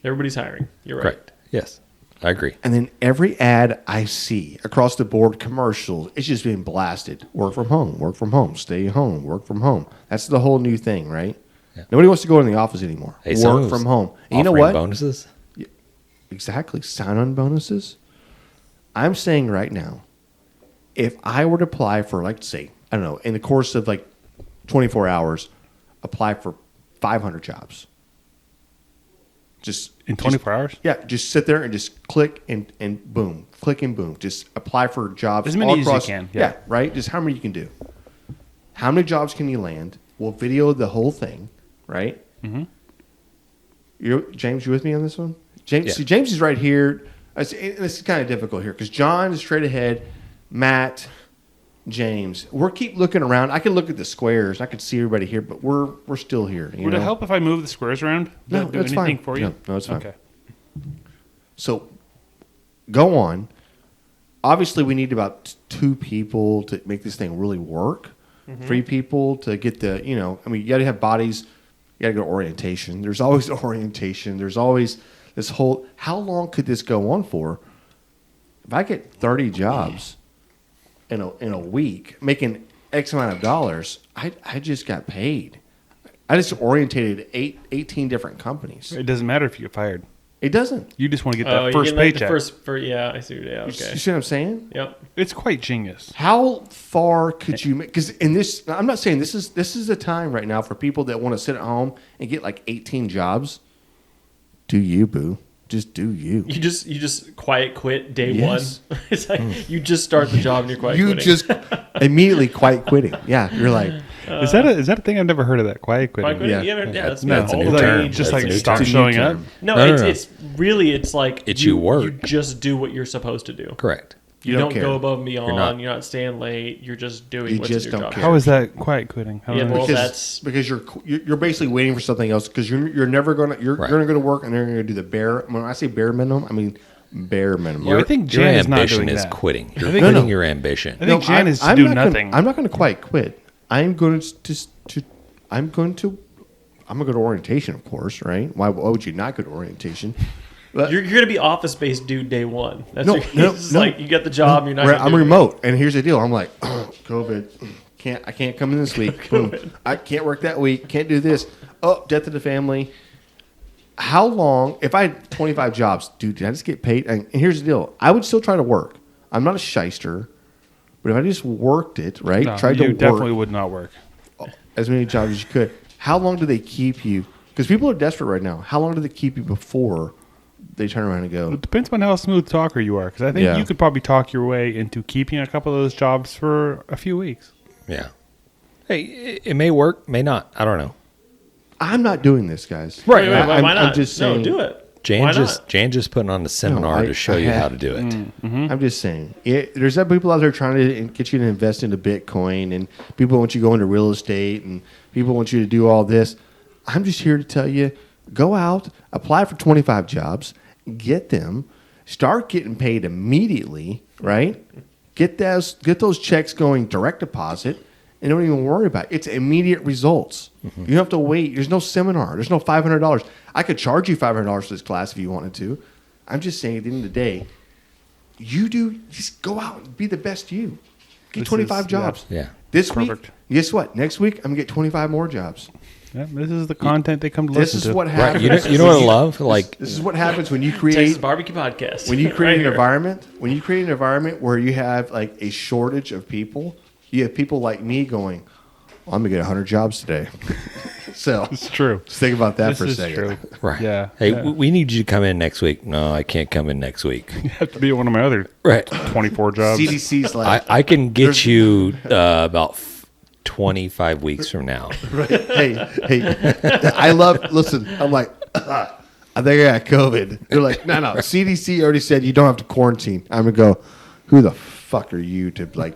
Everybody's hiring. You're right. Correct. Yes, I agree. And then every ad I see across the board, commercials, it's just being blasted. Work from home, stay home, work from home. That's the whole new thing, right? Yeah. Nobody wants to go in the office anymore. Hey, some Work of from us home. And you know offering what? Bonuses. Exactly. Sign-on bonuses. I'm saying right now, if I were to apply for, like, say, I don't know, in the course of like 24 hours, apply for 500 jobs. Just In 24 hours? Yeah, just sit there and just click and boom, click and boom. Just apply for jobs As many all as you across. can, Yeah. yeah. Right. Just how many you can do. How many jobs can you land? We'll video the whole thing, right? Mm-hmm. James, you with me on this one? James, Yeah. see, James is right here. This is kind of difficult here because John is straight ahead. Matt, James, we're keep looking around. I can look at the squares. I can see everybody here, but we're still here. Would it help if I move the squares around? Does No, that do that's anything fine. for you? No, it's fine. Okay. So, go on. Obviously, we need about 2 people to make this thing really work. 3 people to get the, you got to have bodies. You got to go to orientation. There's always orientation. There's always this whole, how long could this go on for? If I get 30 jobs in a week, making X amount of dollars, I just got paid. I just orientated 18 different companies. It doesn't matter if you get fired. It doesn't. You just want to get Oh, that you're first getting, like, paycheck. yeah, I see. Yeah, You okay. see what I'm saying? Yep. It's quite genius. How far could you make? Because in this, I'm not saying this is a time right now for people that want to sit at home and get like 18 jobs. Do you, boo? Just do you. You just quiet quit day Yes. one. It's like you just start the job and you're quiet You quitting. just immediately quiet quitting. Yeah, you're like, Is that a thing? I've never heard of that. Quiet quitting. quiet quitting. Yeah. Yeah, that's No, That's a all new the term. rage. Just That's like a new stop term. showing up. No, No, it's no. it's really it's like It's you work. You just do what you're supposed to do. Correct. You You don't don't care. go above and beyond. not. You're not staying late. You're just doing You what's just in your don't job. care. How is that quiet quitting? How Yeah, do I- well, because that's you're basically waiting for something else because you're never gonna Right. gonna go to work and they're gonna do the bare. When I say bare minimum, I mean bare minimum. I think your Jan is not ambition doing is that. quitting. You're think- quitting No. your ambition. I think Jan is to I'm do not gonna- nothing. I'm not going to quite quit. I'm going to go to orientation, of course, right? Why would you not go to orientation? But you're going to be office based dude day one. That's No, your, no, it's just no. like you get the job. You're not. Right, gonna I'm do it. remote, and here's the deal. I'm like, COVID, I can't come in this week. Boom. I can't work that week. Can't do this. Oh, death of the family. How long? If I had 25 jobs, dude, did I just get paid? And here's the deal. I would still try to work. I'm not a shyster, but if I just worked it, right? No, tried you to definitely work would not work. as many jobs as you could. How long do they keep you? Because people are desperate right now. How long do they keep you before they turn around and go? It depends on how smooth talker you are, because I think Yeah. you could probably talk your way into keeping a couple of those jobs for a few weeks. Yeah. Hey, it may work, may not. I don't know. I'm not doing this, guys. Wait, why I'm not? just saying. No, do it. Jan Why just putting on a seminar I- to show I you how have- to do it. I'm just saying. There's other people out there trying to get you to invest into Bitcoin, and people want you to go into real estate, and people want you to do all this. I'm just here to tell you, go out, apply for 25 jobs, get them, start getting paid immediately, right? Get those checks going direct deposit, and don't even worry about it. It's immediate results. You don't have to wait. There's no seminar. There's no $500. I could charge you $500 for this class if you wanted to. I'm just saying at the end of the day, just go out and be the best you. Get This 25 is- jobs. Yeah. This Perfect. week, guess what? Next week, I'm going to get 25 more jobs. Yeah, this is the content they come to This listen is to. what Right. happens. You know what I love? Like, This is what happens when you Texas create Barbecue Podcast. when you create Right an here. environment. When you create an environment where you have like a shortage of people, you have people like me going, "I'm going to get 100 jobs today." So It's true. just think about that This for a is second. true. right. Yeah. Hey, Yeah. we need you to come in next week. No, I can't come in next week. You have to be at one of my other Right. 24 jobs. CDC's like, I can get you about 25 weeks from now. hey, I love. Listen, I'm like, I think I got COVID. They're like, no. CDC already said you don't have to quarantine. I'm gonna go. Who the fuck are you to like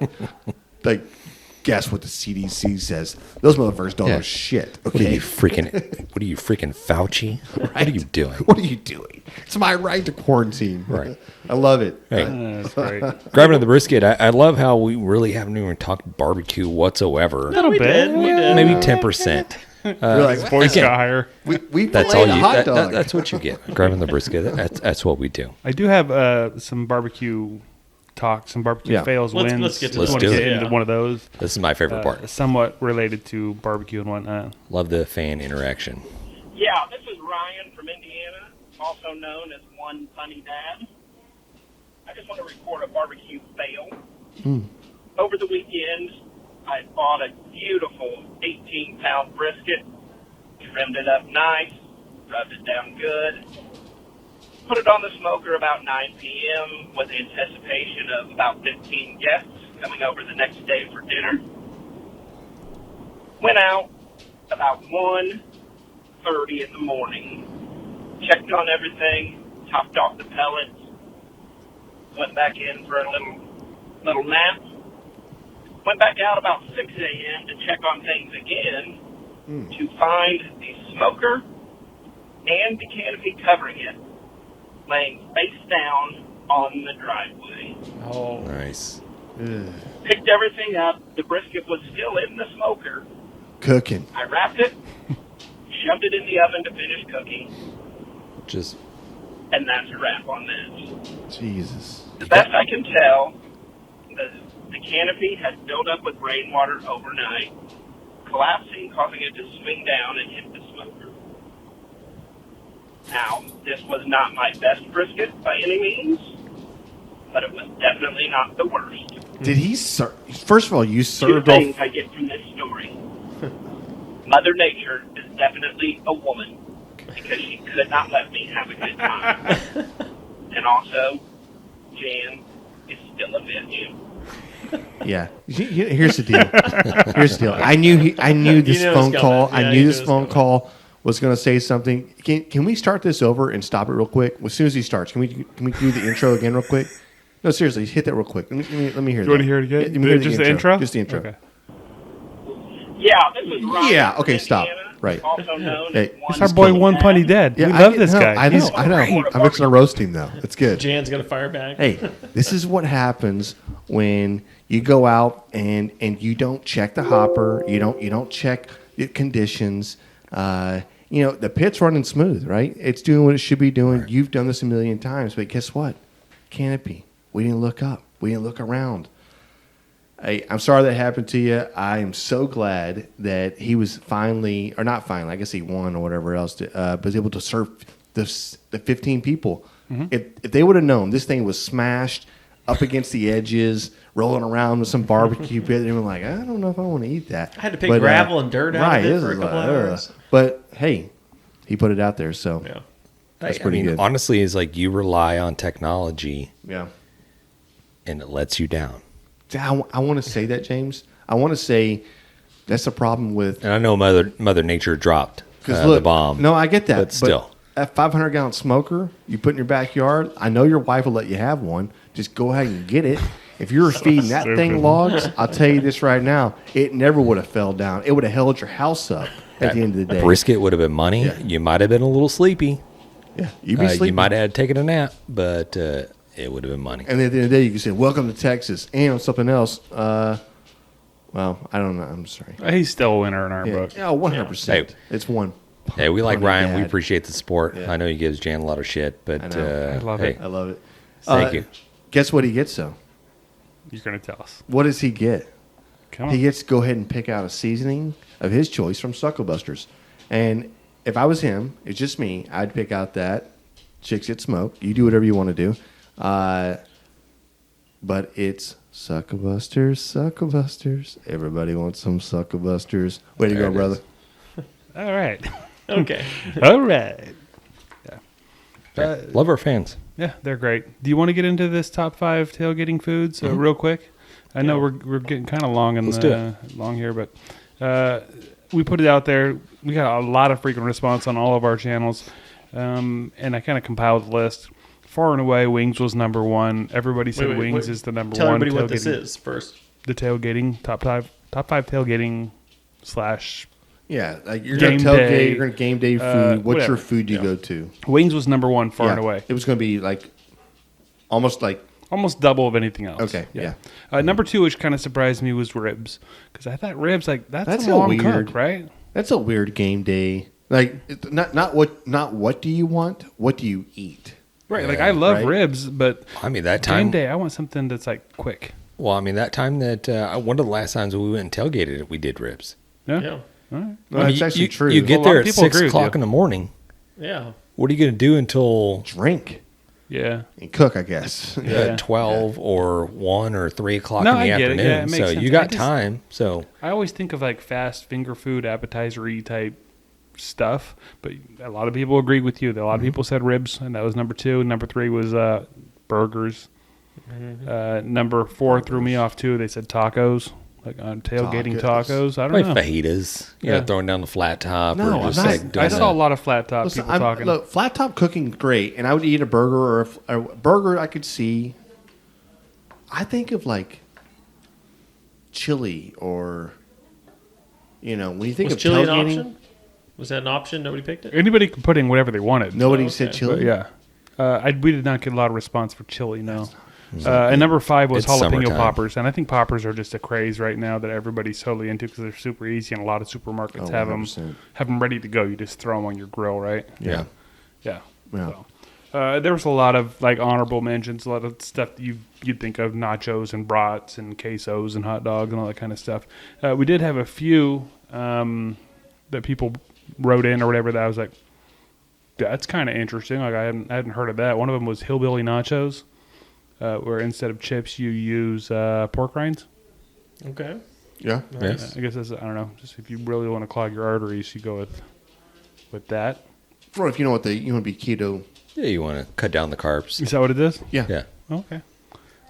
guess what the CDC says? Those motherfuckers don't Yeah. know shit. What are you Okay, freaking Fauci? What are you doing? what are you doing? It's my right to quarantine. Right. I love it. Hey, That's great. grabbing the brisket. I love how we really haven't even talked barbecue whatsoever. little we bit. did. We did. Maybe 10%. We're like, Voice Again, got higher. we That's filleted all a you. hot dog. That's what you get. Grabbing the brisket. That's what we do. I do have some barbecue talk, some barbecue Yeah. fails, Let's- wins. let's get to Let's Want do to it. get into Yeah. one of those. This is my favorite part. Somewhat related to barbecue and whatnot. Love the fan interaction. Yeah, this is Ryan from Indiana. also known as One Funny Dad. I just want to report a barbecue fail. Over the weekend, I bought a beautiful 18-pound brisket, trimmed it up nice, rubbed it down good, put it on the smoker about 9 p.m. with the anticipation of about 15 guests coming over the next day for dinner. Went out about 1:30 in the morning, checked on everything, topped off the pellets, went back in for a little nap, went back out about 6 a.m. to check on things again to find the smoker and the canopy covering it laying face down on the driveway. Oh, Nice. Picked everything up. The brisket was still in the smoker. Cooking. I wrapped it, shoved it in the oven to finish cooking, Just and that's a wrap on this. Jesus. The best I can tell, the canopy had built up with rainwater overnight, collapsing, causing it to swing down and hit the smoker. Now, this was not my best brisket by any means, but it was definitely not the worst. Did he serve? First of all, you Two served things off. I get from this story. Mother Nature is definitely a woman because she could not let me have a good time. And also, Jan is still a bitch. Yeah. Here's the deal. Here's the deal. I knew this know phone it's call. coming. Yeah, I you knew knew this it's phone coming. call was going to say something. Can we start this over and stop it real quick? As soon as he starts, can we do the intro again real quick? No, seriously, hit that real quick. Let me hear You want to hear it again? Let me hear Just the intro? Just the intro. Okay. Yeah, this is Ryan. Yeah, from okay, stop. Indiana, Right. Also known Hey, as It's One our boy Funny One Dad. Punny Dad. Yeah, We I love get- this no, guy. I know. I know. great. I'm just going to roast him though. It's good. Jan's gonna fire back. Hey, this is what happens when you go out and you don't check the hopper, you don't check the conditions. The pit's running smooth, right? It's doing what it should be doing. Right. You've done this a million times, but guess what? Canopy. We didn't look up. We didn't look around. Hey, I'm sorry that happened to you. I am so glad that he was finally, or not finally, I guess he won or whatever else, was able to serve the 15 people. Mm-hmm. If they would have known this thing was smashed up against the edges, rolling around with some barbecue pit, they were like, I don't know if I want to eat that. I had to pick gravel and dirt out of it for a couple hours. But hey, he put it out there, so Yeah. that's pretty good. Honestly, it's like you rely on technology Yeah. and it lets you down. I want to say that, James. I want to say that's the problem with. And I know Mother Nature dropped Look, the bomb. No, I get that. But still. That 500-gallon smoker you put in your backyard, I know your wife will let you have one. Just go ahead and get it. If you were feeding that thing logs, I'll tell you this right now, it never would have fell down. It would have held your house up at the end of the day. Brisket would have been money. Yeah. You might have been a little sleepy. Yeah, you'd be sleeping. You might have taken a nap, but it would have been money. And at the end of the day, you can say, welcome to Texas. And on something else, well, I don't know. I'm sorry. He's still a winner in our book. Yeah, 100%. Hey. It's one. Hey, we like Funny Ryan. We dad. appreciate the support. Yeah. I know he gives Jan a lot of shit, but I know. I love hey, it. I love it. Thank you. Guess what he gets, though? You're going to tell us. What does he get? Come on. He gets to go ahead and pick out a seasoning of his choice from Sucklebusters. And if I was him, it's just me, I'd pick out that Chicks Get Smoked. You do whatever you want to do. But it's Sucklebusters. Everybody wants some Sucklebusters. Way to There go, it brother. All right. Okay. All right. Yeah. Love our fans. Yeah, they're great. Do you want to get into this top 5 tailgating foods real quick? I know we're getting kind of long in Let's do long here, but we put it out there. We got a lot of frequent response on all of our channels, and I kind of compiled the list. Far and away, wings was number 1. Everybody said wings is the number Tell 1. everybody what this tailgating. is first. The tailgating top 5 tailgating / Yeah, like you're Game going to tailgate, day, you're going to game day food. What's whatever. your food do you go to? wings was number 1 far and away. It was going to be like almost like Almost double of anything else. Okay, yeah. Number 2, which kind of surprised me, was ribs, because I thought ribs that's a a long weird- cook, right? that's a weird game day. Like not what do you want? What do you eat? Right. Like I love right. ribs, but I mean, that game time. day I want something that's like quick. Well, I mean, that time that one of the last times we went and tailgated, we did ribs. Yeah. Yeah. All right. Well, I mean, that's actually true. You Well, get a lot there of at people agree with 6 o'clock you. in the morning. Yeah. what are you going to do until Drink Yeah. and cook, I guess. 12 or 1 or 3 o'clock No, in the I get it. afternoon? Yeah, it makes So sense. you I got just- time. So I always think of like fast finger food, appetizer-y type stuff, but a lot of people agreed with you. A lot of people said ribs, and that was number 2. Number 3 was burgers. Number 4 threw me off too. They said tacos, like on tailgating tacos. I don't like know. fajitas, Yeah. throwing down the flat top. No, or just I'm not- like doing I saw a lot of flat top Listen, people talking. look, flat top cooking great, and I would eat a burger or a burger. I could see. I think of like chili or, when you think Was of chili an tailgating, option? Was that an option? Nobody picked it? Anybody could put in whatever they wanted. nobody Oh, said okay. chili. But yeah. We did not get a lot of response for chili, no. And number 5 was It's jalapeno summertime. poppers. And I think poppers are just a craze right now that everybody's totally into because they're super easy and a lot of supermarkets Oh, have 100%. them ready to go. You just throw them on your grill, right? Yeah. Yeah. Yeah. So, there was a lot of like honorable mentions, a lot of stuff that you'd think of, nachos and brats and quesos and hot dogs and all that kind of stuff. We did have a few that people wrote in or whatever that I was like, that's kind of interesting. Like I hadn't heard of that. One of them was hillbilly nachos, where instead of chips you use pork rinds. Okay. Yeah. Yes. I guess that's, I don't know. Just if you really want to clog your arteries, you go with that. Or if you want to be keto. Yeah, you want to cut down the carbs. Is that what it is? Yeah. Yeah. Okay.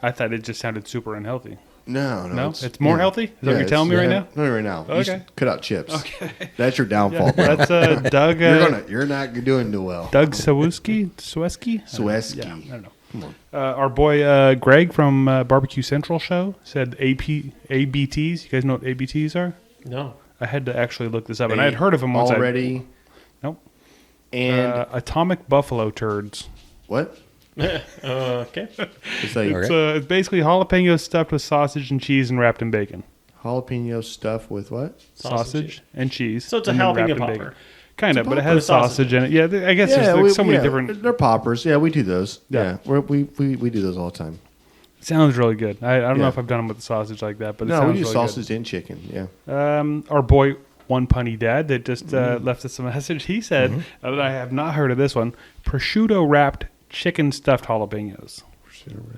I thought it just sounded super unhealthy. No. No? It's more healthy? Is that what you're telling me right now? No, right now. You Okay. should cut out chips. Okay. That's your downfall. bro. That's Doug. You're not doing too well. Doug Sawuski? Sweski? Sweski. Yeah, I don't know. Come on. Our boy Greg from Barbecue Central Show said ABTs. You guys know what ABTs are? No. I had to actually look this up, and I had heard of them once. already. Nope. And Atomic Buffalo Turds. what? Okay. It's like Okay. It's basically jalapeno stuffed with sausage and cheese and wrapped in bacon. jalapeno stuff with what? Sausage and cheese. So it's a and then jalapeno wrapped in popper. bacon. Kind of, but it popper. has sausage in it. Yeah, I guess there's like so many different. They're poppers. Yeah, we do those. Yeah. Yeah, we do those all the time. Sounds really good. I don't know Yeah. if I've done them with the sausage like that, but it No, sounds we do really sausage and chicken. Yeah. good. Our boy One Punny Dad that just left us a message. He said, that I have not heard of this one, prosciutto wrapped chicken stuffed jalapenos.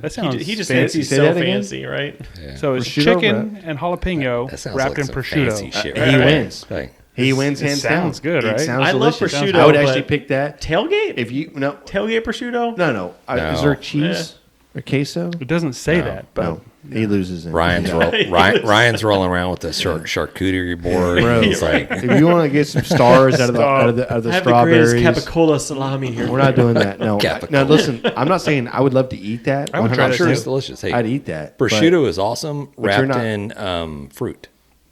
That sounds He just fancy. thinks he's Say so that again? fancy, right? Yeah. So it's Prosciutto chicken and jalapeno That sounds wrapped like in some prosciutto. fancy shit. He right there. wins. Like, He wins it hands down. sounds good, It right? sounds I love delicious. prosciutto, I would actually but- pick that. Tailgate? If you Tailgate prosciutto? no. Is No. there cheese or queso? It doesn't say that, but No, he loses. Then. Ryan's Ryan's rolling around with the charcuterie board. Bro, He's like, if you want to get some stars out of the I have the strawberries, greatest capicola salami here. we're not doing that. No, Capicola. no. Listen, I'm not saying I would love to eat that. I would try I'm that sure too. it's delicious. Hey, I'd eat that. but- prosciutto is awesome, you're wrapped not- in fruit.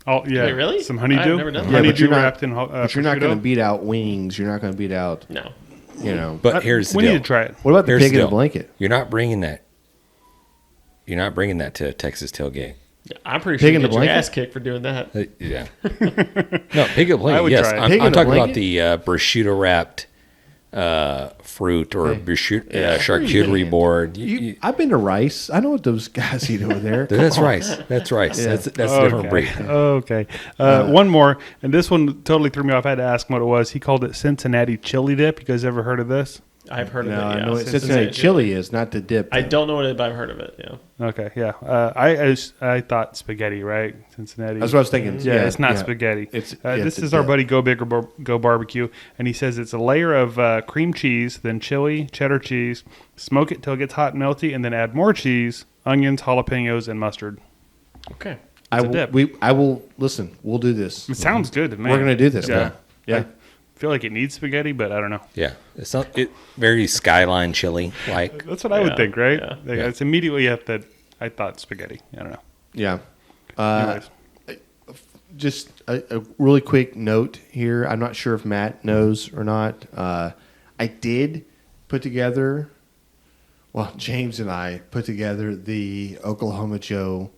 oh yeah, Wait, really? some I've honeydew. never done that. Yeah, but Honeydew you're not- wrapped in But you're not going to prosciutto. beat out wings. You're not going to beat out. No. But here's the we deal. need to try it. What about the Here's pig in a deal. blanket? You're not bringing that. You're not bringing that to a Texas tailgate. I'm pretty Pig sure in you the get your blanket? ass kicked for doing that. Yeah. No, pig in a blanket. I would Yes, try it. I'm, Pig in I'm a talking blanket? about the prosciutto wrapped fruit or charcuterie board. I've been to Rice. I know what those guys eat over there. That's rice. That's rice. That's a different breed. Okay. One more, and this one totally threw me off. I had to ask him what it was. He called it Cincinnati chili dip. You guys ever heard of this? I've heard No, of it. I Yeah. know what Cincinnati chili is, not the dip. I though. don't know what it is, but I've heard of it. Yeah. Okay, yeah. I thought spaghetti, right? Cincinnati. That's what I was thinking. Yeah, it's not spaghetti. It's this it's is a our dip. buddy Go Big or Go Barbecue, and he says it's a layer of cream cheese, then chili, cheddar cheese, smoke it till it gets hot and melty, and then add more cheese, onions, jalapenos, and mustard. Okay. I a will. dip. I will listen. We'll do this. It sounds good to me. We're gonna do this. Yeah. man. Yeah. I feel like it needs spaghetti, but I don't know. Yeah, it's not it very skyline chili like. That's what I would Yeah, think, right? yeah. Like, it's immediately up that I thought spaghetti. I don't know. Yeah. Anyways. Just a really quick note here. I'm not sure if Matt knows or not. I did put together. Well, James and I put together the Oklahoma Joe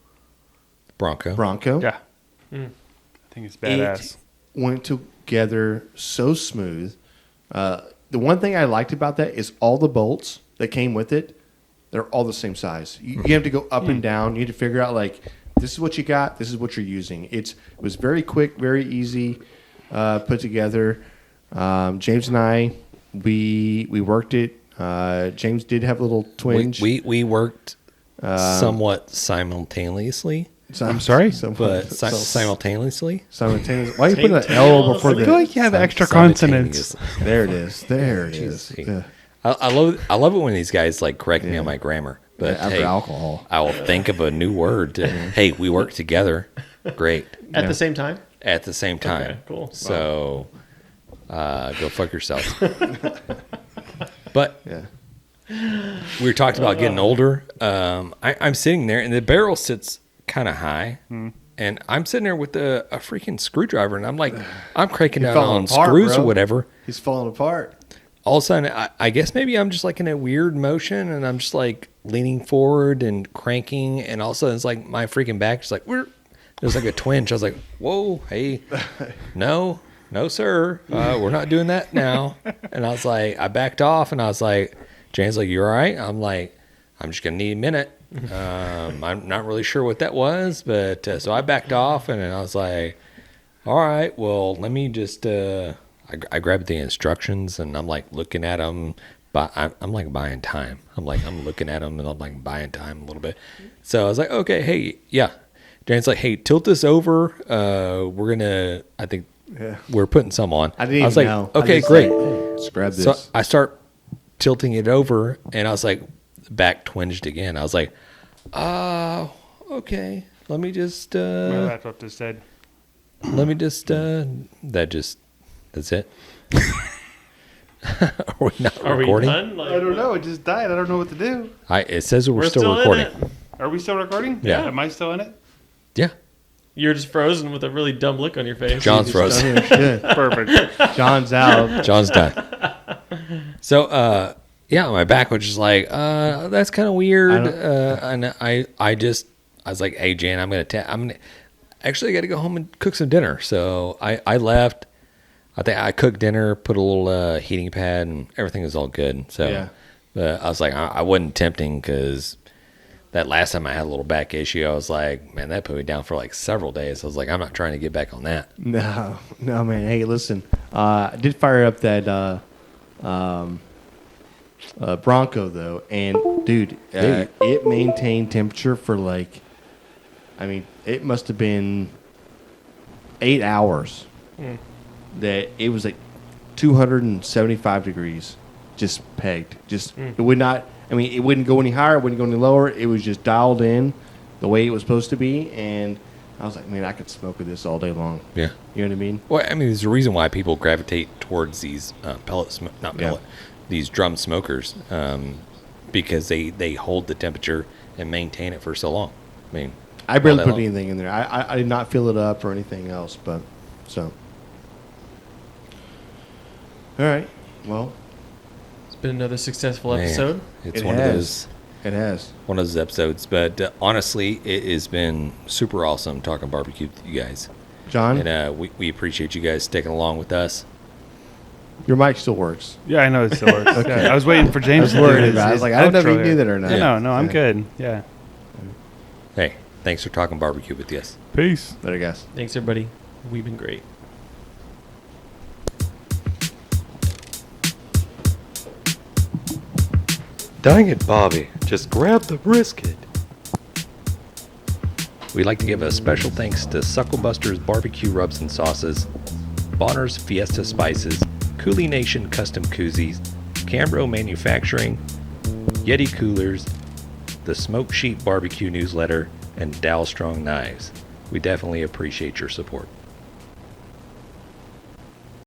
Bronco. Yeah. I think it's badass. It went together so smooth. The one thing I liked about that is all the bolts that came with it, they're all the same size. You have to go up and down. You need to figure out, like, this is what you got, this is what you're using. It was very quick, very easy put together. James and I we worked it. James did have a little twinge. We worked somewhat simultaneously. I'm sorry? Simultaneously. Simultaneously. Why are you putting an L before I the? feel like you have extra consonants. There it is. There it is. Jeez. Yeah. I love it when these guys like correct me on my grammar. But After hey, alcohol. I will think of a new word. Hey, we work together. Great. At the same time? At the same time. Okay, cool. So go fuck yourself. But Yeah. we were talking about getting older. I'm sitting there, and the barrel sits kind of high. And I'm sitting there with a freaking screwdriver, and I'm like, I'm cranking You're down falling on apart, screws bro. or whatever. He's falling apart. All of a sudden, I guess maybe I'm just like in a weird motion, and I'm just like leaning forward and cranking, and all of a sudden it's like my freaking back is like, there's like a twinge. I was like, whoa, hey, no, sir, we're not doing that now. And I was like, I backed off, and I was like, Jane's like, you all right? I'm like, I'm just gonna need a minute. I'm not really sure what that was, but so I backed off, and then I was like, all right, well, let me just. I grabbed the instructions, and I'm like looking at them, but I'm like buying time. I'm looking at them, and I'm like buying time a little bit. So I was like, okay, hey, yeah. Jane's like, hey, tilt this over. We're gonna. I think we're putting some on. I didn't was even like, know. okay, I just great. said, hey, just grab this. So I start tilting it over, and I was like, back twinged again. I was like, okay. Let me just. My laptop just said. Let me just. That's it. Are we not Are recording? we done? Like, I don't know. It just died. I don't know what to do. It says that we're still still in recording. it. Are we still recording? Yeah. Am I still in it? Yeah. You're just frozen with a really dumb look on your face. John's frozen. Shit. Perfect. John's out. John's done. So, yeah, my back was just like, that's kind of weird. And I was like, hey, Jan, I'm gonna actually got to go home and cook some dinner. So I left. I think I cooked dinner, put a little heating pad, and everything was all good. So, Yeah. but I was like, I wasn't tempting because that last time I had a little back issue, I was like, man, that put me down for like several days. I was like, I'm not trying to get back on that. No, man. Hey, listen. I did fire up that Bronco though, and dude, it maintained temperature for like, I mean, it must have been 8 hours. That it was like 275 degrees, just pegged. It would not. I mean, it wouldn't go any higher. It wouldn't go any lower. It was just dialed in the way it was supposed to be, and I was like, man, I could smoke with this all day long. Yeah. You know what I mean? Well, I mean, there's a reason why people gravitate towards these these drum smokers, because they hold the temperature and maintain it for so long. I mean, I barely all put day long. anything in there. I did not fill it up or anything else, but so. All right. Well, It's been another successful Man, episode. It's It one has. of those. it has. One of those episodes, but honestly, it has been super awesome talking barbecue with you guys, John, and we appreciate you guys sticking along with us. your mic still works. Yeah, I know it still works. Yeah, I was waiting for James to do worried his, about it. I was his like, I didn't know if outro you knew here. that or not. Yeah, no, I'm Yeah. good. Yeah. Hey, thanks for talking barbecue with us. Peace. Better guess. Thanks, everybody. We've been great. Dang it, Bobby. Just grab the brisket. We'd like to give a special thanks to Sucklebusters Barbecue Rubs and Sauces, Bolner's Fiesta Spices, CoolieNation Custom Koozies, Cambro Manufacturing, YETI Coolers, the Smoke Sheep Barbecue Newsletter, and Dalstrong Knives. We definitely appreciate your support.